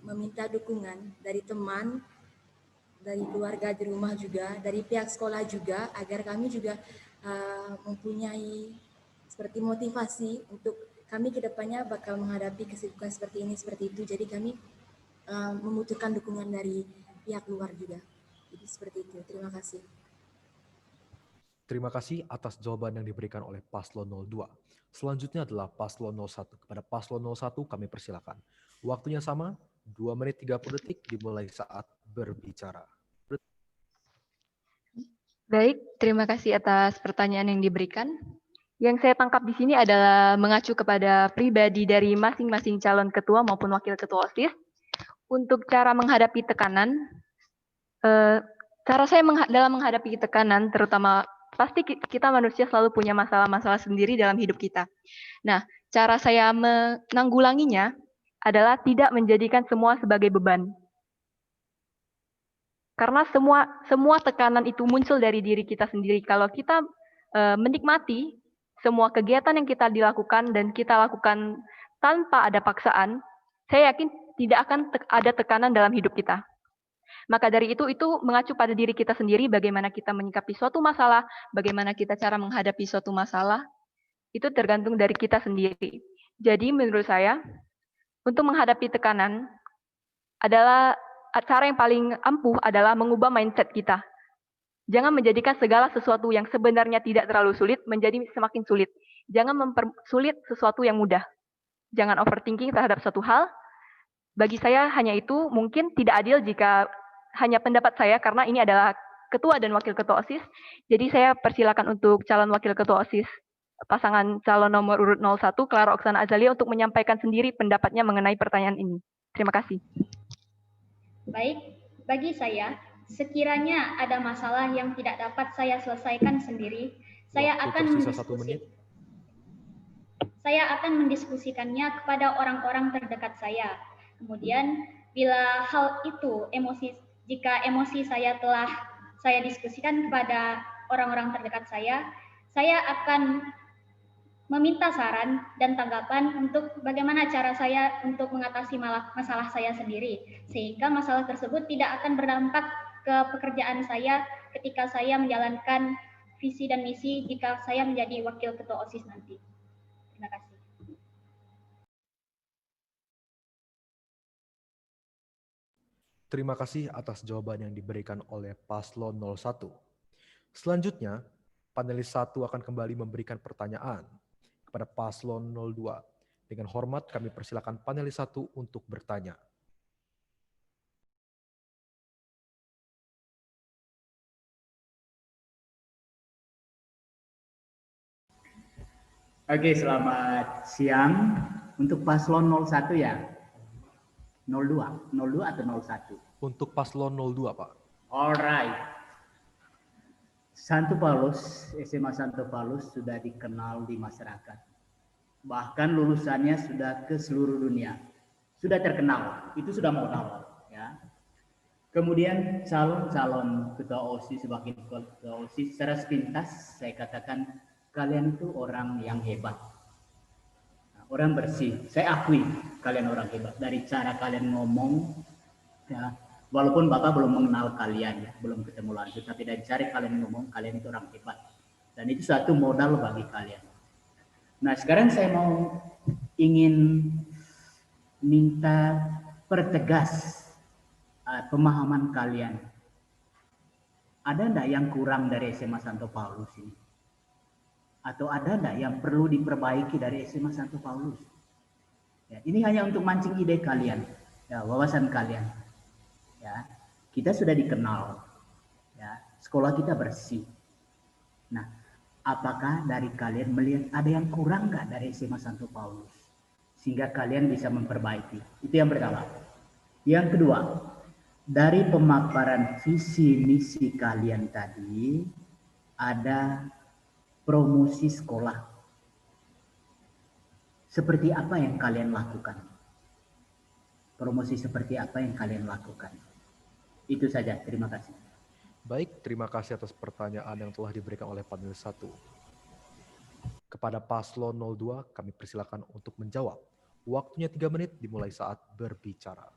meminta dukungan dari teman, dari keluarga di rumah juga, dari pihak sekolah juga, agar kami juga mempunyai seperti motivasi untuk kami ke depannya bakal menghadapi kesibukan seperti ini, seperti itu. Jadi kami membutuhkan dukungan dari pihak luar juga. Jadi seperti itu. Terima kasih. Terima kasih atas jawaban yang diberikan oleh paslon 02. Selanjutnya adalah paslon 01. Kepada paslon 01 kami persilakan. Waktunya sama, 2 menit 30 detik dimulai saat berbicara. Baik, terima kasih atas pertanyaan yang diberikan. Yang saya tangkap di sini adalah mengacu kepada pribadi dari masing-masing calon ketua maupun wakil ketua OSIS. Untuk cara menghadapi tekanan, cara saya dalam menghadapi tekanan, terutama pasti kita manusia selalu punya masalah-masalah sendiri dalam hidup kita. Nah, cara saya menanggulanginya adalah tidak menjadikan semua sebagai beban. Karena semua tekanan itu muncul dari diri kita sendiri. Kalau kita menikmati semua kegiatan yang kita dilakukan dan kita lakukan tanpa ada paksaan, saya yakin tidak akan ada tekanan dalam hidup kita. Maka dari itu mengacu pada diri kita sendiri, bagaimana kita menyikapi suatu masalah, bagaimana kita cara menghadapi suatu masalah, itu tergantung dari kita sendiri. Jadi menurut saya, untuk menghadapi tekanan adalah cara yang paling ampuh adalah mengubah mindset kita. Jangan menjadikan segala sesuatu yang sebenarnya tidak terlalu sulit menjadi semakin sulit. Jangan mempersulit sesuatu yang mudah. Jangan overthinking terhadap suatu hal. Bagi saya hanya itu mungkin tidak adil jika hanya pendapat saya karena ini adalah ketua dan wakil ketua OSIS. Jadi saya persilakan untuk calon wakil ketua OSIS pasangan calon nomor urut 01 Clara Oksana Azalia untuk menyampaikan sendiri pendapatnya mengenai pertanyaan ini. Terima kasih. Baik, bagi saya, sekiranya ada masalah yang tidak dapat saya selesaikan sendiri, saya akan mendiskusikannya kepada orang-orang terdekat saya. Kemudian, bila hal itu jika emosi saya telah saya diskusikan kepada orang-orang terdekat saya akan meminta saran dan tanggapan untuk bagaimana cara saya untuk mengatasi masalah saya sendiri, sehingga masalah tersebut tidak akan berdampak ke pekerjaan saya ketika saya menjalankan visi dan misi jika saya menjadi wakil ketua OSIS nanti. Terima kasih. Terima kasih atas jawaban yang diberikan oleh Paslon 01. Selanjutnya, panelis 1 akan kembali memberikan pertanyaan kepada Paslon 02. Dengan hormat kami persilakan panelis 1 untuk bertanya. Oke, selamat siang. Untuk Paslon 01 ya? 02 atau 01? Untuk Paslon 02, Pak. Alright. Santo Paulus, SMA Santo Paulus sudah dikenal di masyarakat. Bahkan lulusannya sudah ke seluruh dunia. Sudah terkenal, itu sudah modal. Ya. Kemudian calon-calon ketua OSIS, sebagai ketua OSIS, secara sepintas saya katakan kalian itu orang yang hebat. Orang bersih, saya akui kalian orang hebat. Dari cara kalian ngomong, ya, walaupun Bapak belum mengenal kalian, ya, belum ketemu langsung, tapi dari cara kalian ngomong, kalian itu orang hebat. Dan itu suatu modal bagi kalian. Nah, sekarang saya ingin minta pertegas pemahaman kalian. Ada enggak yang kurang dari SMA Santo Paulus ini? Atau ada enggak yang perlu diperbaiki dari SMA Santo Paulus? Ya, ini hanya untuk mancing ide kalian, ya, wawasan kalian. Ya, kita sudah dikenal, ya, sekolah kita bersih. Nah, apakah dari kalian melihat ada yang kurang nggak dari SMA Santo Paulus sehingga kalian bisa memperbaiki? Itu yang pertama. Yang kedua, dari pemaparan visi misi kalian tadi ada promosi sekolah. Seperti apa yang kalian lakukan? Promosi seperti apa yang kalian lakukan? Itu saja, terima kasih. Baik, terima kasih atas pertanyaan yang telah diberikan oleh panel 1. Kepada Paslon 02, kami persilakan untuk menjawab. Waktunya 3 menit dimulai saat berbicara.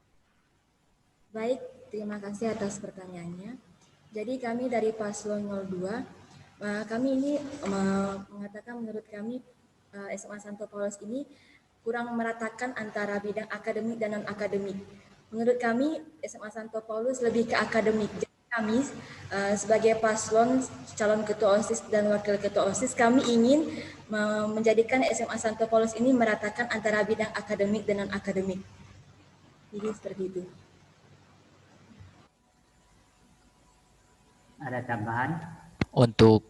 Baik, terima kasih atas pertanyaannya. Jadi kami dari Paslon 02, kami ini mengatakan menurut kami SMA Santo Paulus ini kurang meratakan antara bidang akademik dan non-akademik. Menurut kami SMA Santo Paulus lebih ke akademik. Jadi kami sebagai paslon calon ketua OSIS dan wakil ketua OSIS, kami ingin menjadikan SMA Santo Paulus ini meratakan antara bidang akademik dan non-akademik. Jadi seperti itu. Ada tambahan? Untuk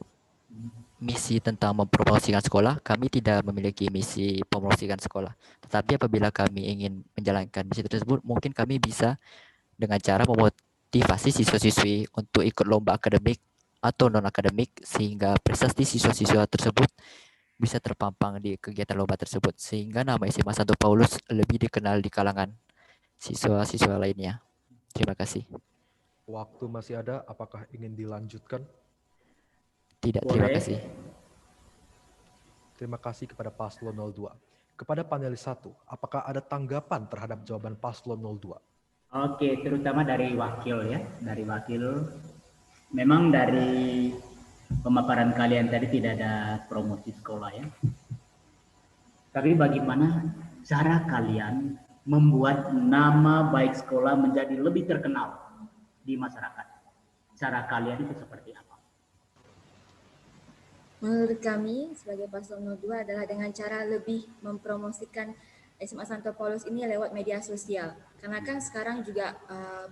misi tentang mempromosikan sekolah, kami tidak memiliki misi mempromosikan sekolah. Tetapi apabila kami ingin menjalankan misi tersebut, mungkin kami bisa dengan cara memotivasi siswa-siswi untuk ikut lomba akademik atau non-akademik sehingga prestasi siswa-siswa tersebut bisa terpampang di kegiatan lomba tersebut. Sehingga nama SMA Santo Paulus lebih dikenal di kalangan siswa-siswa lainnya. Terima kasih. Waktu masih ada, apakah ingin dilanjutkan? Tidak, terima kasih. Terima kasih kepada Paslon 02. Kepada panelis 1, apakah ada tanggapan terhadap jawaban Paslon 02? Oke, terutama dari wakil ya, dari wakil. Memang dari pemaparan kalian tadi tidak ada promosi sekolah ya. Tapi bagaimana cara kalian membuat nama baik sekolah menjadi lebih terkenal di masyarakat? Cara kalian itu seperti apa? Menurut kami sebagai Paslon 02 adalah dengan cara lebih mempromosikan SMA Santo Paulus ini lewat media sosial. Karena kan sekarang juga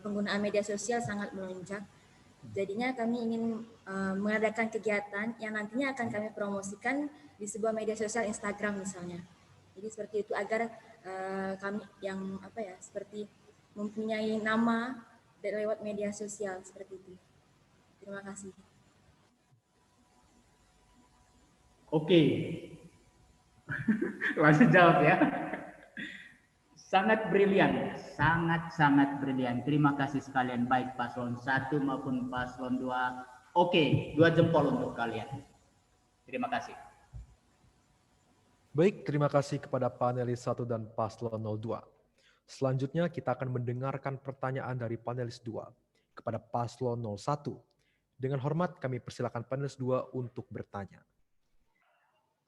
penggunaan media sosial sangat melonjak. Jadinya kami ingin mengadakan kegiatan yang nantinya akan kami promosikan di sebuah media sosial Instagram misalnya. Jadi seperti itu agar kami yang seperti mempunyai nama lewat media sosial seperti itu. Terima kasih. Oke, langsung jawab ya. Sangat brilian, sangat brilian. Terima kasih sekalian, baik Paslon 1 maupun Paslon 2. Oke, 2 jempol untuk kalian. Terima kasih. Baik, terima kasih kepada panelis 1 dan Paslon 02. Selanjutnya kita akan mendengarkan pertanyaan dari panelis 2 kepada Paslon 01. Dengan hormat kami persilakan panelis 2 untuk bertanya.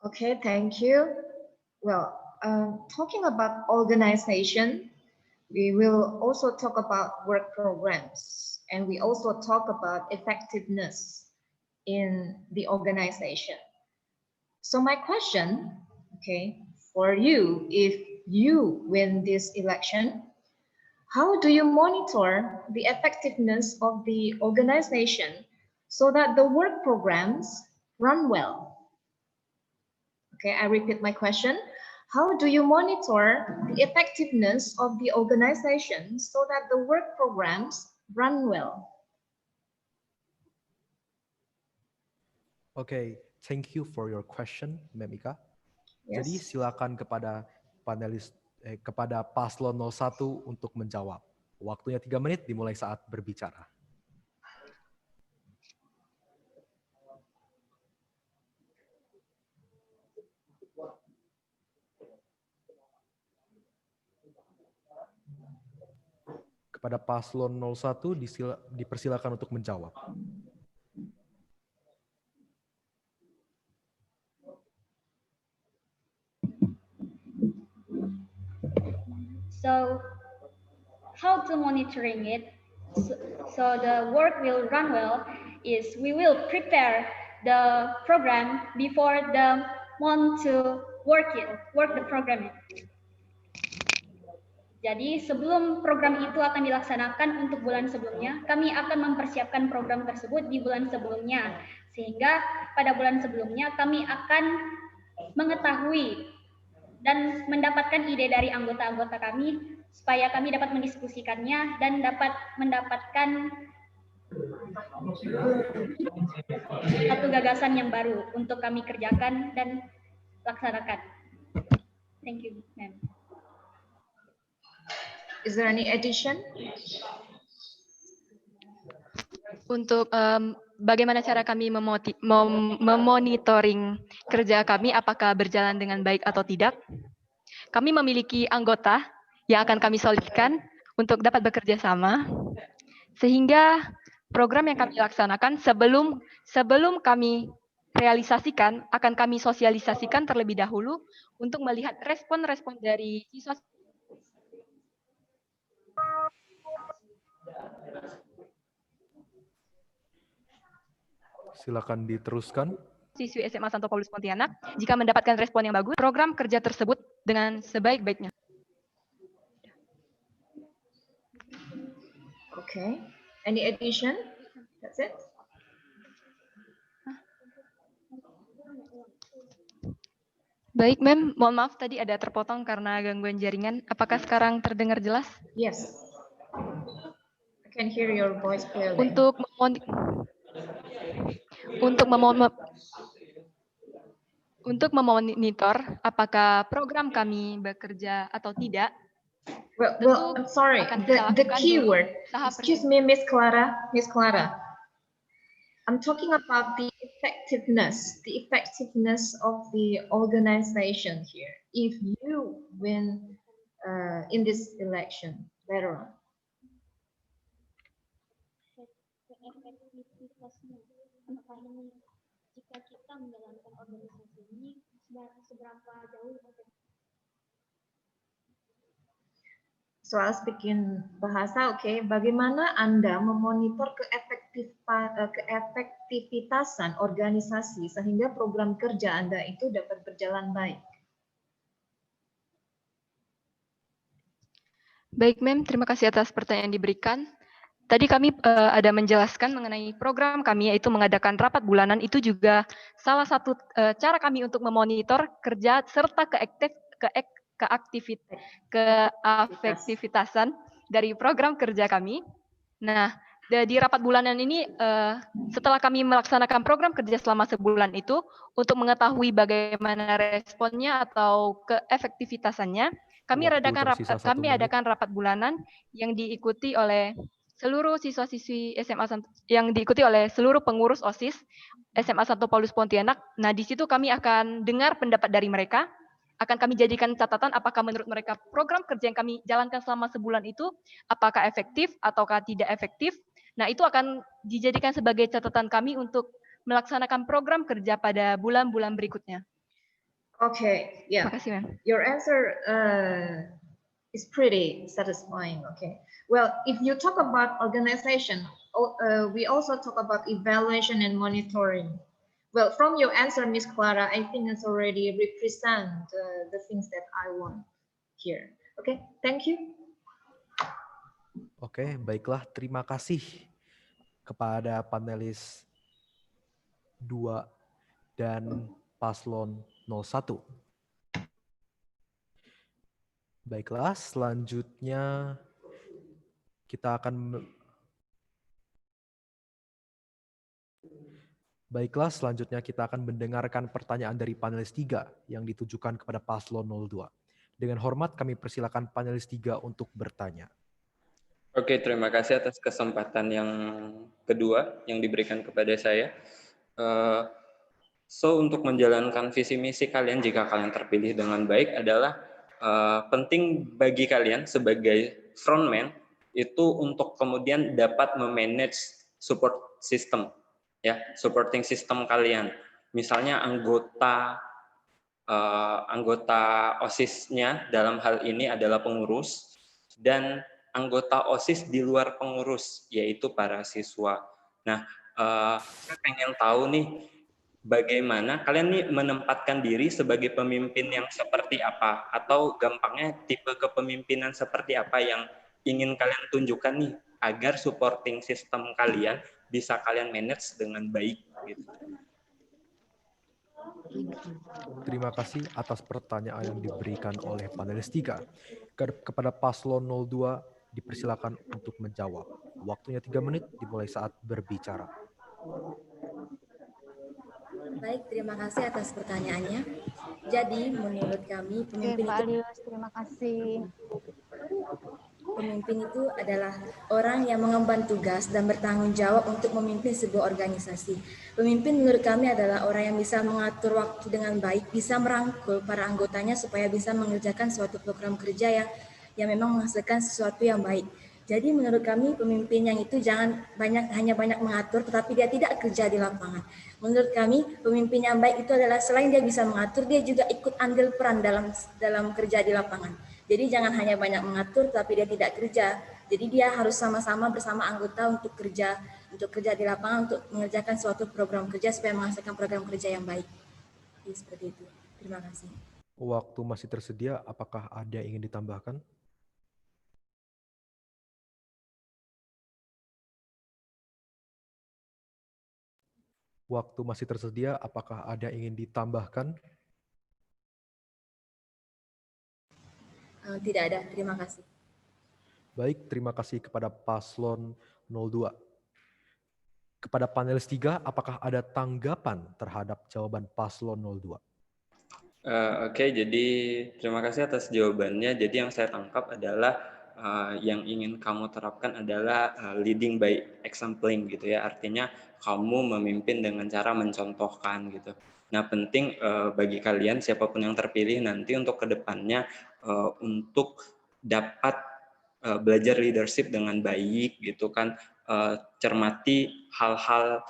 Okay, thank you. Well, talking about organization, we will also talk about work programs, and we also talk about effectiveness in the organization. So my question, okay, for you, if you win this election, how do you monitor the effectiveness of the organization so that the work programs run well? Okay, I repeat my question. How do you monitor the effectiveness of the organization so that the work programs run well? Okay, thank you for your question, Memika. Yes. Jadi silakan kepada panelis kepada Paslon 01 untuk menjawab. Waktunya 3 menit dimulai saat berbicara. Kepada Paslon 01 dipersilakan untuk menjawab. So, how to monitoring it so the work will run well is we will prepare the program before the month to work the program. Jadi sebelum program itu akan dilaksanakan untuk bulan sebelumnya, kami akan mempersiapkan program tersebut di bulan sebelumnya. Sehingga pada bulan sebelumnya kami akan mengetahui dan mendapatkan ide dari anggota-anggota kami supaya kami dapat mendiskusikannya dan dapat mendapatkan satu gagasan yang baru untuk kami kerjakan dan laksanakan. Thank you, ma'am. Is there any addition? Untuk bagaimana cara kami memonitoring kerja kami, apakah berjalan dengan baik atau tidak? Kami memiliki anggota yang akan kami solidkan untuk dapat bekerja sama, sehingga program yang kami laksanakan sebelum kami realisasikan, akan kami sosialisasikan terlebih dahulu untuk melihat respon-respon dari siswa. Silakan diteruskan. Siswi SMA Santo Paulus Pontianak, jika mendapatkan respon yang bagus, program kerja tersebut dengan sebaik-baiknya. Okay. Any addition? That's it? Baik, Mem. Mohon maaf tadi ada terpotong karena gangguan jaringan. Apakah sekarang terdengar jelas? Yes. I can hear your voice clearly. Untuk memonitor apakah program kami bekerja atau tidak. Well, I'm sorry. The keyword. Excuse me, Miss Clara. Miss Clara. I'm talking about the effectiveness of the organization here. If you win in this election later on. Jika kita menjalankan organisasi ini seberapa jauh? So I'll speak in bahasa, okay. Bagaimana Anda memonitor keefektivitasan organisasi sehingga program kerja Anda itu dapat berjalan baik? Baik, Mem. Terima kasih atas pertanyaan yang diberikan. Tadi kami ada menjelaskan mengenai program kami, yaitu mengadakan rapat bulanan. Itu juga salah satu cara kami untuk memonitor kerja serta keefektivitasan dari program kerja kami. Nah, di rapat bulanan ini, setelah kami melaksanakan program kerja selama sebulan itu, untuk mengetahui bagaimana responnya atau keefektivitasannya, kami adakan rapat bulanan yang diikuti oleh seluruh siswa-siswi SMA yang diikuti oleh seluruh pengurus OSIS SMA Santo Paulus Pontianak. Nah, di situ kami akan dengar pendapat dari mereka, akan kami jadikan catatan apakah menurut mereka program kerja yang kami jalankan selama sebulan itu apakah efektif ataukah tidak efektif. Nah, itu akan dijadikan sebagai catatan kami untuk melaksanakan program kerja pada bulan-bulan berikutnya. Okay, yeah. Makasih, Ma'am. Your answer is pretty satisfying. Okay. Well, if you talk about organization, we also talk about evaluation and monitoring. Well, from your answer, Ms. Clara, I think it's already represent the things that I want here. Okay, thank you. Oke, baiklah. Terima kasih kepada panelis 2 dan paslon 01. Baiklah, selanjutnya kita akan mendengarkan pertanyaan dari panelis 3 yang ditujukan kepada paslon 02. Dengan hormat kami persilakan panelis 3 untuk bertanya. Oke, terima kasih atas kesempatan yang kedua yang diberikan kepada saya. Untuk menjalankan visi misi kalian jika kalian terpilih dengan baik adalah penting bagi kalian sebagai frontman itu untuk kemudian dapat memanage support system, ya, supporting system kalian. Misalnya anggota OSIS-nya dalam hal ini adalah pengurus dan anggota OSIS di luar pengurus, yaitu para siswa. Nah, saya pengen tahu nih, bagaimana kalian nih menempatkan diri sebagai pemimpin yang seperti apa? Atau gampangnya tipe kepemimpinan seperti apa yang ingin kalian tunjukkan nih, agar supporting system kalian bisa kalian manage dengan baik. Gitu. Terima kasih atas pertanyaan yang diberikan oleh panelis 3. Kepada paslon 02, dipersilakan untuk menjawab. Waktunya 3 menit dimulai saat berbicara. Baik, terima kasih atas pertanyaannya. Jadi, menurut kami pemimpin Pak Alius, terima kasih. Pemimpin itu adalah orang yang mengemban tugas dan bertanggung jawab untuk memimpin sebuah organisasi. Pemimpin menurut kami adalah orang yang bisa mengatur waktu dengan baik, bisa merangkul para anggotanya supaya bisa mengerjakan suatu program kerja yang memang menghasilkan sesuatu yang baik. Jadi menurut kami pemimpin yang itu hanya banyak mengatur, tetapi dia tidak kerja di lapangan. Menurut kami pemimpin yang baik itu adalah selain dia bisa mengatur, dia juga ikut ambil peran dalam kerja di lapangan. Jadi jangan hanya banyak mengatur, tapi dia tidak kerja. Jadi dia harus sama-sama bersama anggota untuk kerja di lapangan, untuk mengerjakan suatu program kerja supaya menghasilkan program kerja yang baik. Jadi seperti itu. Terima kasih. Waktu masih tersedia, apakah ada yang ingin ditambahkan? Waktu masih tersedia, apakah ada yang ingin ditambahkan? Tidak ada, terima kasih. Baik, terima kasih kepada paslon 02. Kepada panelis 3, apakah ada tanggapan terhadap jawaban paslon 02? Oke, jadi terima kasih atas jawabannya. Jadi yang saya tangkap adalah yang ingin kamu terapkan adalah leading by exampling gitu ya, artinya kamu memimpin dengan cara mencontohkan gitu. Nah, penting bagi kalian siapapun yang terpilih nanti untuk kedepannya untuk dapat belajar leadership dengan baik gitu kan, cermati hal-hal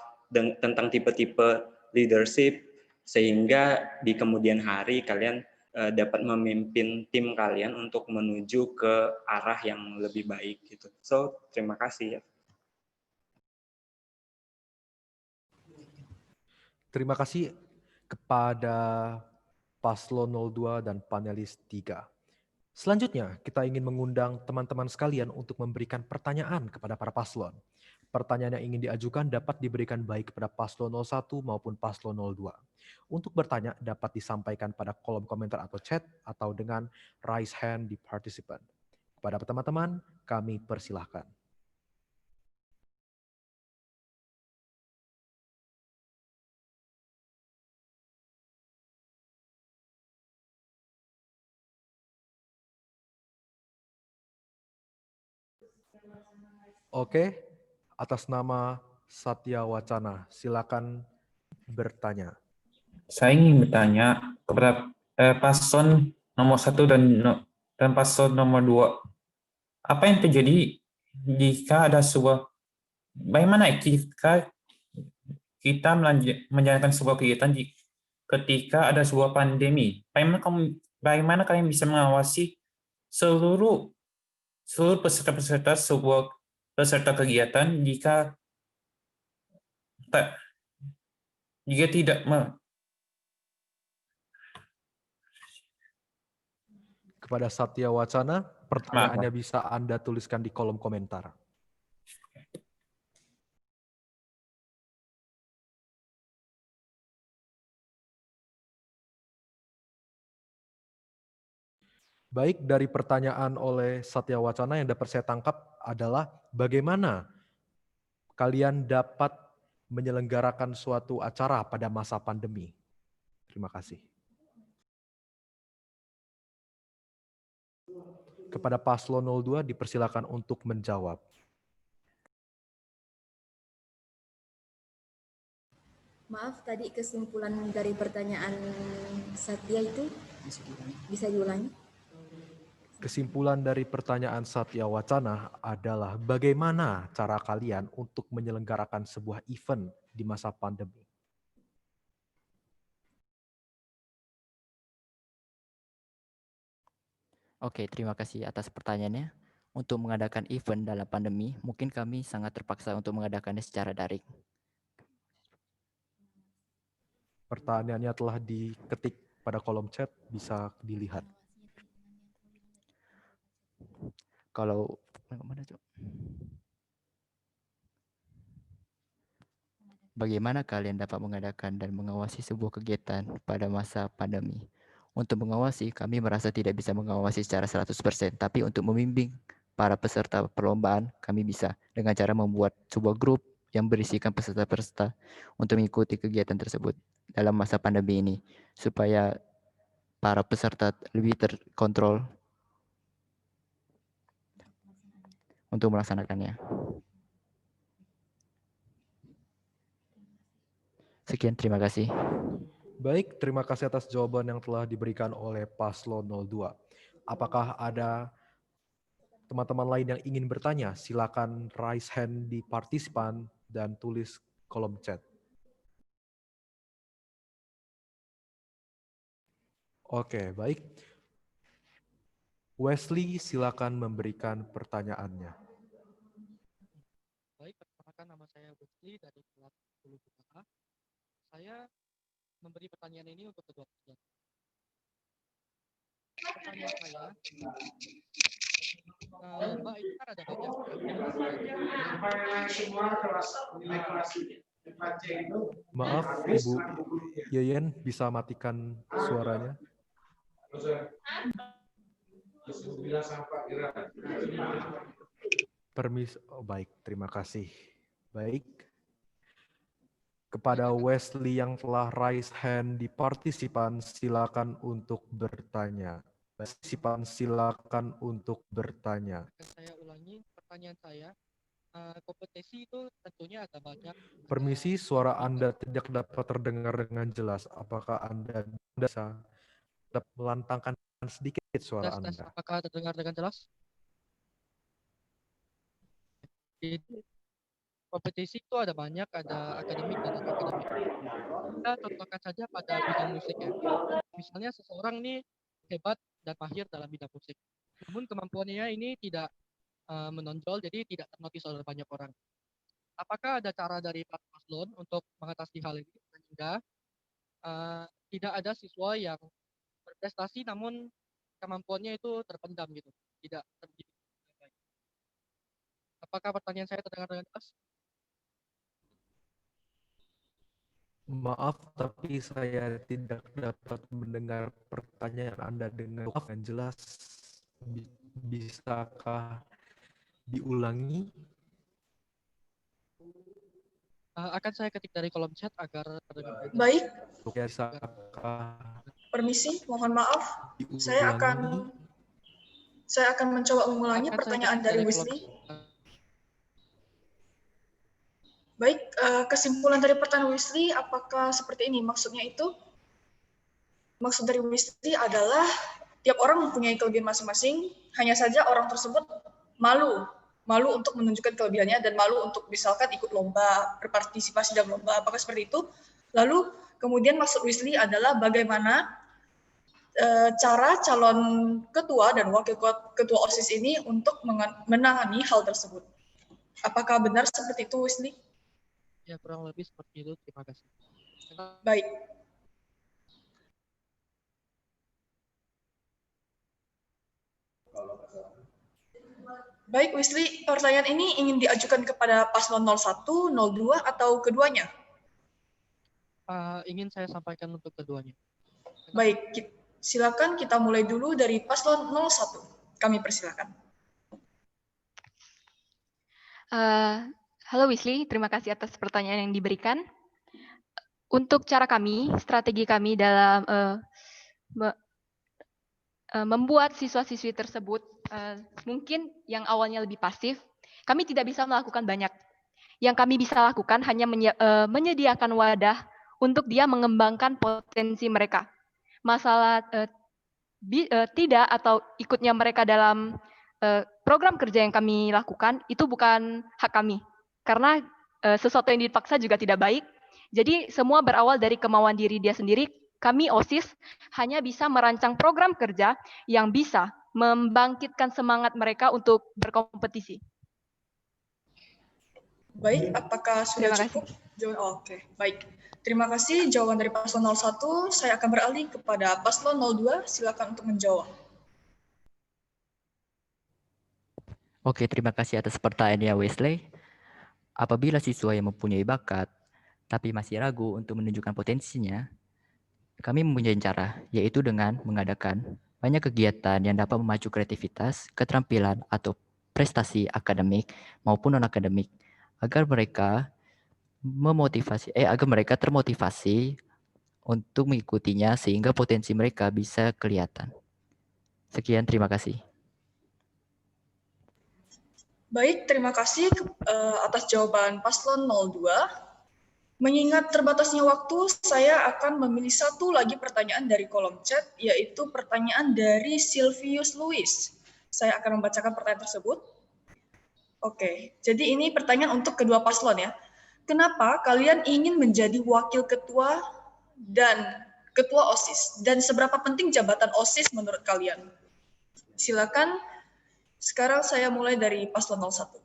tentang tipe-tipe leadership sehingga di kemudian hari kalian dapat memimpin tim kalian untuk menuju ke arah yang lebih baik gitu. So, terima kasih ya. Terima kasih kepada Paslon 02 dan panelis 3. Selanjutnya, kita ingin mengundang teman-teman sekalian untuk memberikan pertanyaan kepada para paslon. Pertanyaan yang ingin diajukan dapat diberikan baik kepada paslon 01 maupun paslon 02. Untuk bertanya dapat disampaikan pada kolom komentar atau chat atau dengan raise hand di participant. Kepada teman-teman, kami persilahkan. Oke, atas nama Satya Wacana, silakan bertanya. Saya ingin bertanya kepada paslon nomor 1 dan paslon nomor 2. Apa yang terjadi jika ada bagaimana jika kita menjalankan sebuah kegiatan ketika ada sebuah pandemi? Bagaimana kalian bisa mengawasi seluruh peserta kegiatan jika tidak Kepada Satya Wacana, pertanyaannya bisa Anda tuliskan di kolom komentar. Baik, dari pertanyaan oleh Satya Wacana yang dapat saya tangkap adalah bagaimana kalian dapat menyelenggarakan suatu acara pada masa pandemi. Terima kasih. Kepada Paslon 02 dipersilakan untuk menjawab. Maaf, tadi kesimpulan dari pertanyaan Satya itu bisa diulangi? Kesimpulan dari pertanyaan Satya Wacana adalah bagaimana cara kalian untuk menyelenggarakan sebuah event di masa pandemi. Oke, terima kasih atas pertanyaannya. Untuk mengadakan event dalam pandemi, mungkin kami sangat terpaksa untuk mengadakannya secara daring. Pertanyaannya telah diketik pada kolom chat, bisa dilihat. Kalau bagaimana kalian dapat mengadakan dan mengawasi sebuah kegiatan pada masa pandemi? Untuk mengawasi, kami merasa tidak bisa mengawasi secara 100%, tapi untuk membimbing para peserta perlombaan, kami bisa dengan cara membuat sebuah grup yang berisikan peserta-peserta untuk mengikuti kegiatan tersebut dalam masa pandemi ini, supaya para peserta lebih terkontrol untuk melaksanakannya. Sekian, terima kasih. Baik, terima kasih atas jawaban yang telah diberikan oleh Paslon 02. Apakah ada teman-teman lain yang ingin bertanya? Silakan raise hand di partisipan dan tulis kolom chat. Oke, baik. Wesley, silakan memberikan pertanyaannya. Baik, perkenalkan nama saya Wesley dari kelas 10 BKA. Saya memberi pertanyaan ini untuk kedua pihak. Pertanyaan saya, lomba itu kan ada banyak. Maaf, Ibu Yeyen, bisa matikan suaranya? Oh, baik, terima kasih. Baik. Kepada Wesley yang telah raise hand di partisipan, silakan untuk bertanya. silakan untuk bertanya. Akan saya ulangi pertanyaan saya. Kompetisi itu tentunya ada banyak. Permisi, suara Anda tidak dapat terdengar dengan jelas. Apakah Anda bisa melantangkan sedikit suara Tes, Anda? apakah terdengar dengan jelas? Di kompetisi itu ada banyak, ada akademik dan non-akademik. Kita contohkan saja pada bidang musik ya. Misalnya seseorang ini hebat dan mahir dalam bidang musik. Namun kemampuannya ini tidak menonjol, jadi tidak ternotis oleh banyak orang. Apakah ada cara dari Pak Paslon untuk mengatasi hal ini sehingga tidak ada siswa yang berprestasi namun kemampuannya itu terpendam gitu, tidak terdidik? Apakah pertanyaan saya terdengar dengan jelas? Maaf, tapi saya tidak dapat mendengar pertanyaan Anda dengan jelas. Bisakah diulangi? Akan saya ketik dari kolom chat agar terdengar. Baik. Bisakah Permisi, mohon maaf. Saya akan mencoba mengulangi pertanyaan dari Wesley. Baik, kesimpulan dari pertanyaan Wesley, apakah seperti ini? Maksudnya itu, maksud dari Wesley adalah tiap orang mempunyai kelebihan masing-masing, hanya saja orang tersebut malu untuk menunjukkan kelebihannya dan malu untuk misalkan ikut lomba, berpartisipasi dalam lomba, apakah seperti itu? Lalu kemudian maksud Wesley adalah bagaimana cara calon ketua dan wakil ketua OSIS ini untuk menangani hal tersebut. Apakah benar seperti itu, Wesley? Ya, kurang lebih seperti itu. Terima kasih. Baik. Baik, Wesley, pertanyaan ini ingin diajukan kepada paslon 01, 02, atau keduanya? Ingin saya sampaikan untuk keduanya. Baik, silakan kita mulai dulu dari paslon 01. Kami persilakan. Halo Wesley, terima kasih atas pertanyaan yang diberikan. Untuk cara kami, strategi kami dalam membuat siswa-siswi tersebut mungkin yang awalnya lebih pasif, kami tidak bisa melakukan banyak. Yang kami bisa lakukan hanya menyediakan wadah untuk dia mengembangkan potensi mereka. Masalah tidak atau ikutnya mereka dalam program kerja yang kami lakukan itu bukan hak kami. Karena sesuatu yang dipaksa juga tidak baik. Jadi semua berawal dari kemauan diri dia sendiri. Kami OSIS hanya bisa merancang program kerja yang bisa membangkitkan semangat mereka untuk berkompetisi. Baik, apakah sudah cukup? Oke, baik. Terima kasih jawaban dari paslon 01. Saya akan beralih kepada paslon 02. Silakan untuk menjawab. Oke, terima kasih atas pertanyaannya Wesley. Apabila siswa yang mempunyai bakat, tapi masih ragu untuk menunjukkan potensinya, kami mempunyai cara, yaitu dengan mengadakan banyak kegiatan yang dapat memacu kreativitas, keterampilan, atau prestasi akademik maupun non-akademik, agar mereka termotivasi untuk mengikutinya sehingga potensi mereka bisa kelihatan. Sekian, terima kasih. Baik, terima kasih atas jawaban paslon 02. Mengingat terbatasnya waktu, saya akan memilih satu lagi pertanyaan dari kolom chat, yaitu pertanyaan dari Silvius Louis. Saya akan membacakan pertanyaan tersebut. Oke, jadi ini pertanyaan untuk kedua paslon ya. Kenapa kalian ingin menjadi wakil ketua dan ketua OSIS? Dan seberapa penting jabatan OSIS menurut kalian? Silakan. Sekarang saya mulai dari paslon 01.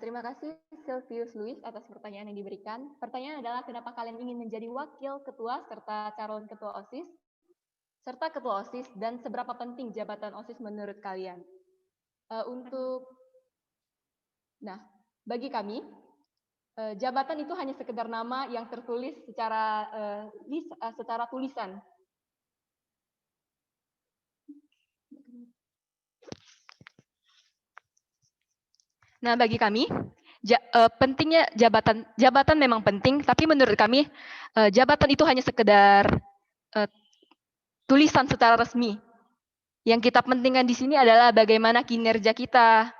Terima kasih Silvius Louis atas pertanyaan yang diberikan. Pertanyaan adalah kenapa kalian ingin menjadi wakil ketua serta calon ketua OSIS, serta ketua OSIS, dan seberapa penting jabatan OSIS menurut kalian? Bagi kami, jabatan itu hanya sekedar nama yang tertulis secara tulisan. Nah, bagi kami, pentingnya jabatan memang penting, tapi menurut kami jabatan itu hanya sekedar tulisan secara resmi. Yang kita pentingkan di sini adalah bagaimana kinerja kita.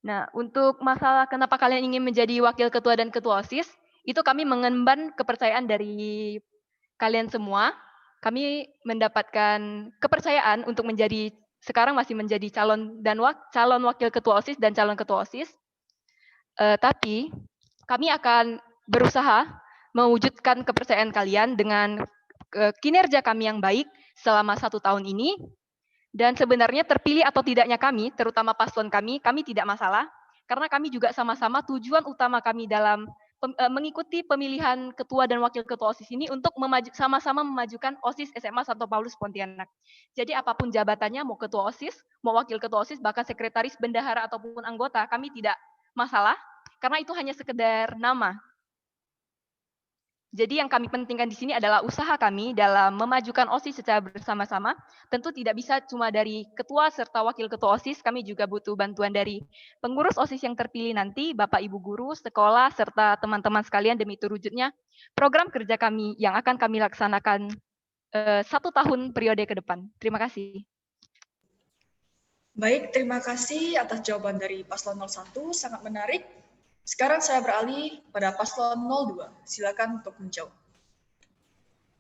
Nah, untuk masalah kenapa kalian ingin menjadi wakil ketua dan ketua OSIS, itu kami mengemban kepercayaan dari kalian semua. Kami mendapatkan kepercayaan untuk sekarang masih menjadi calon wakil ketua OSIS dan calon ketua OSIS. Tapi kami akan berusaha mewujudkan kepercayaan kalian dengan kinerja kami yang baik selama 1 tahun ini. Dan sebenarnya terpilih atau tidaknya kami, terutama paslon kami tidak masalah, karena kami juga sama-sama tujuan utama kami dalam mengikuti pemilihan ketua dan wakil ketua OSIS ini untuk sama-sama memajukan OSIS SMA Santo Paulus Pontianak. Jadi apapun jabatannya, mau ketua OSIS, mau wakil ketua OSIS, bahkan sekretaris, bendahara, ataupun anggota, kami tidak masalah, karena itu hanya sekedar nama. Jadi yang kami pentingkan di sini adalah usaha kami dalam memajukan OSIS secara bersama-sama. Tentu tidak bisa cuma dari ketua serta wakil ketua OSIS, kami juga butuh bantuan dari pengurus OSIS yang terpilih nanti, Bapak Ibu guru, sekolah, serta teman-teman sekalian demi terwujudnya program kerja kami yang akan kami laksanakan 1 tahun periode ke depan. Terima kasih. Baik, terima kasih atas jawaban dari Paslon 01, sangat menarik. Sekarang saya beralih pada Paslon 02. Silakan untuk menjawab.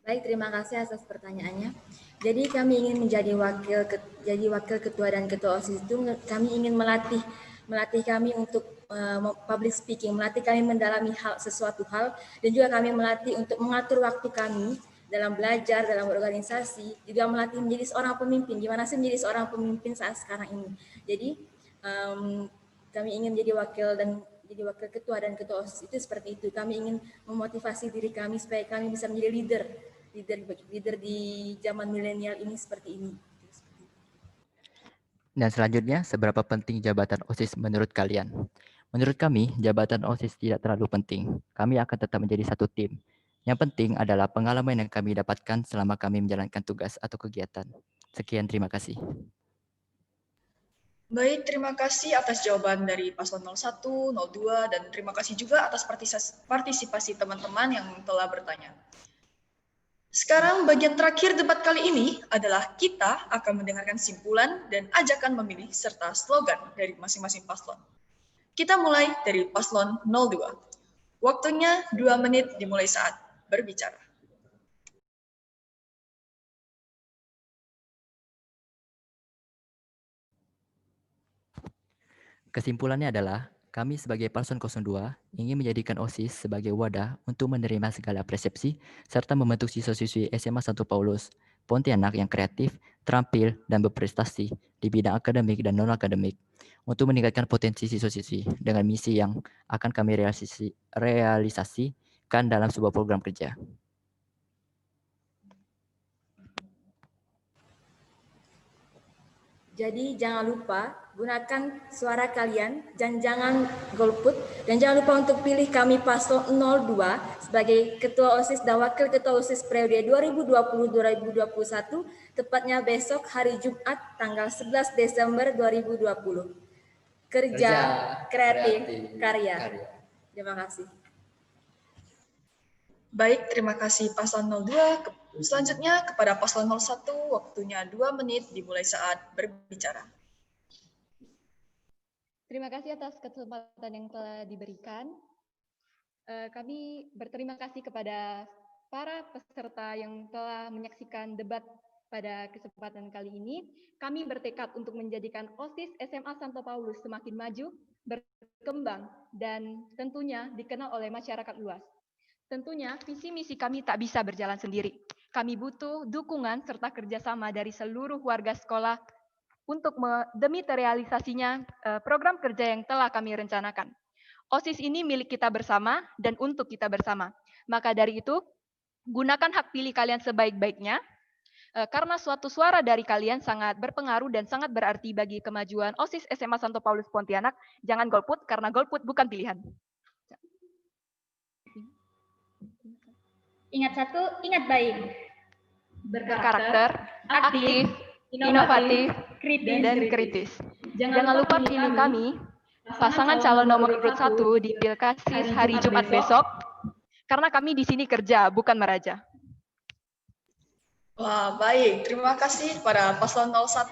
Baik, terima kasih atas pertanyaannya. Jadi kami ingin menjadi wakil ketua dan ketua OSIS itu kami ingin melatih kami untuk public speaking, melatih kami mendalami sesuatu hal, dan juga kami melatih untuk mengatur waktu kami dalam belajar, dalam berorganisasi, juga melatih menjadi seorang pemimpin. Gimana sih menjadi seorang pemimpin saat sekarang ini? Jadi kami ingin menjadi wakil ketua dan ketua OSIS itu seperti itu. Kami ingin memotivasi diri kami supaya kami bisa menjadi leader di zaman milenial ini seperti ini. Dan selanjutnya, seberapa penting jabatan OSIS menurut kalian? Menurut kami, jabatan OSIS tidak terlalu penting. Kami akan tetap menjadi satu tim. Yang penting adalah pengalaman yang kami dapatkan selama kami menjalankan tugas atau kegiatan. Sekian, terima kasih. Baik, terima kasih atas jawaban dari Paslon 01, 02, dan terima kasih juga atas partisipasi teman-teman yang telah bertanya. Sekarang bagian terakhir debat kali ini adalah kita akan mendengarkan simpulan dan ajakan memilih serta slogan dari masing-masing paslon. Kita mulai dari Paslon 02. Waktunya 2 menit dimulai saat berbicara. Kesimpulannya adalah, kami sebagai Paslon 02 ingin menjadikan OSIS sebagai wadah untuk menerima segala persepsi serta membentuk siswa-siswi SMA Santo Paulus Pontianak yang kreatif, terampil, dan berprestasi di bidang akademik dan non-akademik untuk meningkatkan potensi siswa-siswi dengan misi yang akan kami realisasikan dalam sebuah program kerja. Jadi jangan lupa gunakan suara kalian dan jangan golput, dan jangan lupa untuk pilih kami Paslon 02 sebagai Ketua OSIS dan Wakil Ketua OSIS periode 2020-2021, tepatnya besok hari Jumat tanggal 11 Desember 2020. Kerja kreatif karya. Terima kasih. Baik, terima kasih Paslon 02. Selanjutnya kepada Paslon 01, waktunya 2 menit dimulai saat berbicara. Terima kasih atas kesempatan yang telah diberikan. Kami berterima kasih kepada para peserta yang telah menyaksikan debat pada kesempatan kali ini. Kami bertekad untuk menjadikan OSIS SMA Santo Paulus semakin maju, berkembang, dan tentunya dikenal oleh masyarakat luas. Tentunya visi misi kami tak bisa berjalan sendiri. Kami butuh dukungan serta kerjasama dari seluruh warga sekolah untuk demi terrealisasinya program kerja yang telah kami rencanakan. OSIS ini milik kita bersama dan untuk kita bersama. Maka dari itu, gunakan hak pilih kalian sebaik-baiknya, karena suatu suara dari kalian sangat berpengaruh dan sangat berarti bagi kemajuan OSIS SMA Santo Paulus Pontianak. Jangan golput, karena golput bukan pilihan. Ingat baik. Berkarakter, aktif, inovatif, dan kritis. Jangan lupa pilih kami pasangan calon nomor urut 1 di Pilkasis hari Jumat besok, karena kami di sini kerja, bukan meraja. Wah, baik. Terima kasih kepada paslon 01.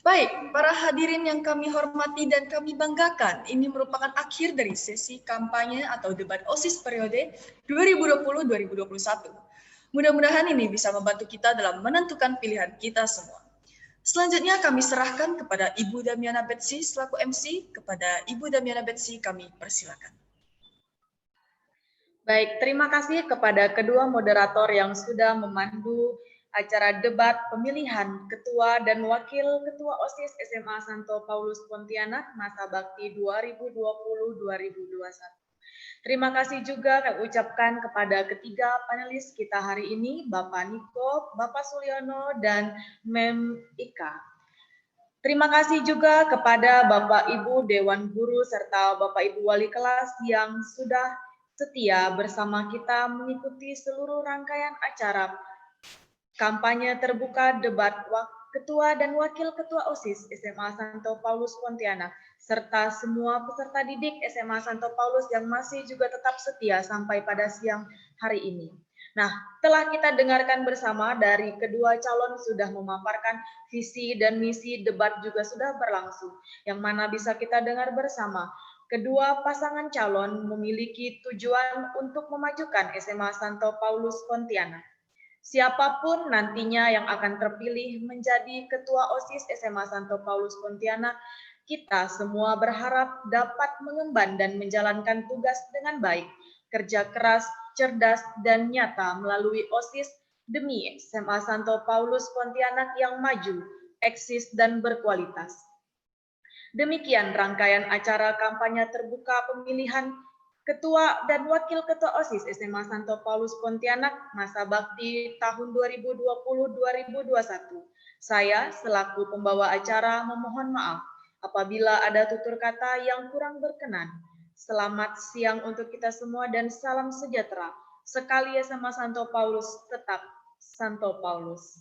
Baik, para hadirin yang kami hormati dan kami banggakan, ini merupakan akhir dari sesi kampanye atau debat OSIS periode 2020-2021. Mudah-mudahan ini bisa membantu kita dalam menentukan pilihan kita semua. Selanjutnya kami serahkan kepada Ibu Damiana Betsy selaku MC. Kepada Ibu Damiana Betsy kami persilakan. Baik, terima kasih kepada kedua moderator yang sudah memandu acara debat pemilihan Ketua dan Wakil Ketua OSIS SMA Santo Paulus Pontianak masa bakti 2020-2021. Terima kasih juga kami ucapkan kepada ketiga panelis kita hari ini, Bapak Niko, Bapak Sulyono, dan Mem Ika. Terima kasih juga kepada Bapak Ibu Dewan Guru serta Bapak Ibu Wali Kelas yang sudah setia bersama kita mengikuti seluruh rangkaian acara kampanye terbuka debat Ketua dan Wakil Ketua OSIS SMA Santo Paulus Pontianak, serta semua peserta didik SMA Santo Paulus yang masih juga tetap setia sampai pada siang hari ini. Nah, telah kita dengarkan bersama dari kedua calon sudah memaparkan visi dan misi, debat juga sudah berlangsung, yang mana bisa kita dengar bersama. Kedua pasangan calon memiliki tujuan untuk memajukan SMA Santo Paulus Pontianak. Siapapun nantinya yang akan terpilih menjadi Ketua OSIS SMA Santo Paulus Pontianak, kita semua berharap dapat mengemban dan menjalankan tugas dengan baik, kerja keras, cerdas, dan nyata melalui OSIS demi SMA Santo Paulus Pontianak yang maju, eksis, dan berkualitas. Demikian rangkaian acara kampanye terbuka pemilihan Ketua dan Wakil Ketua OSIS SMA Santo Paulus Pontianak masa bakti tahun 2020-2021. Saya selaku pembawa acara memohon maaf apabila ada tutur kata yang kurang berkenan. Selamat siang untuk kita semua dan salam sejahtera. Sekali SMA Santo Paulus, tetap Santo Paulus.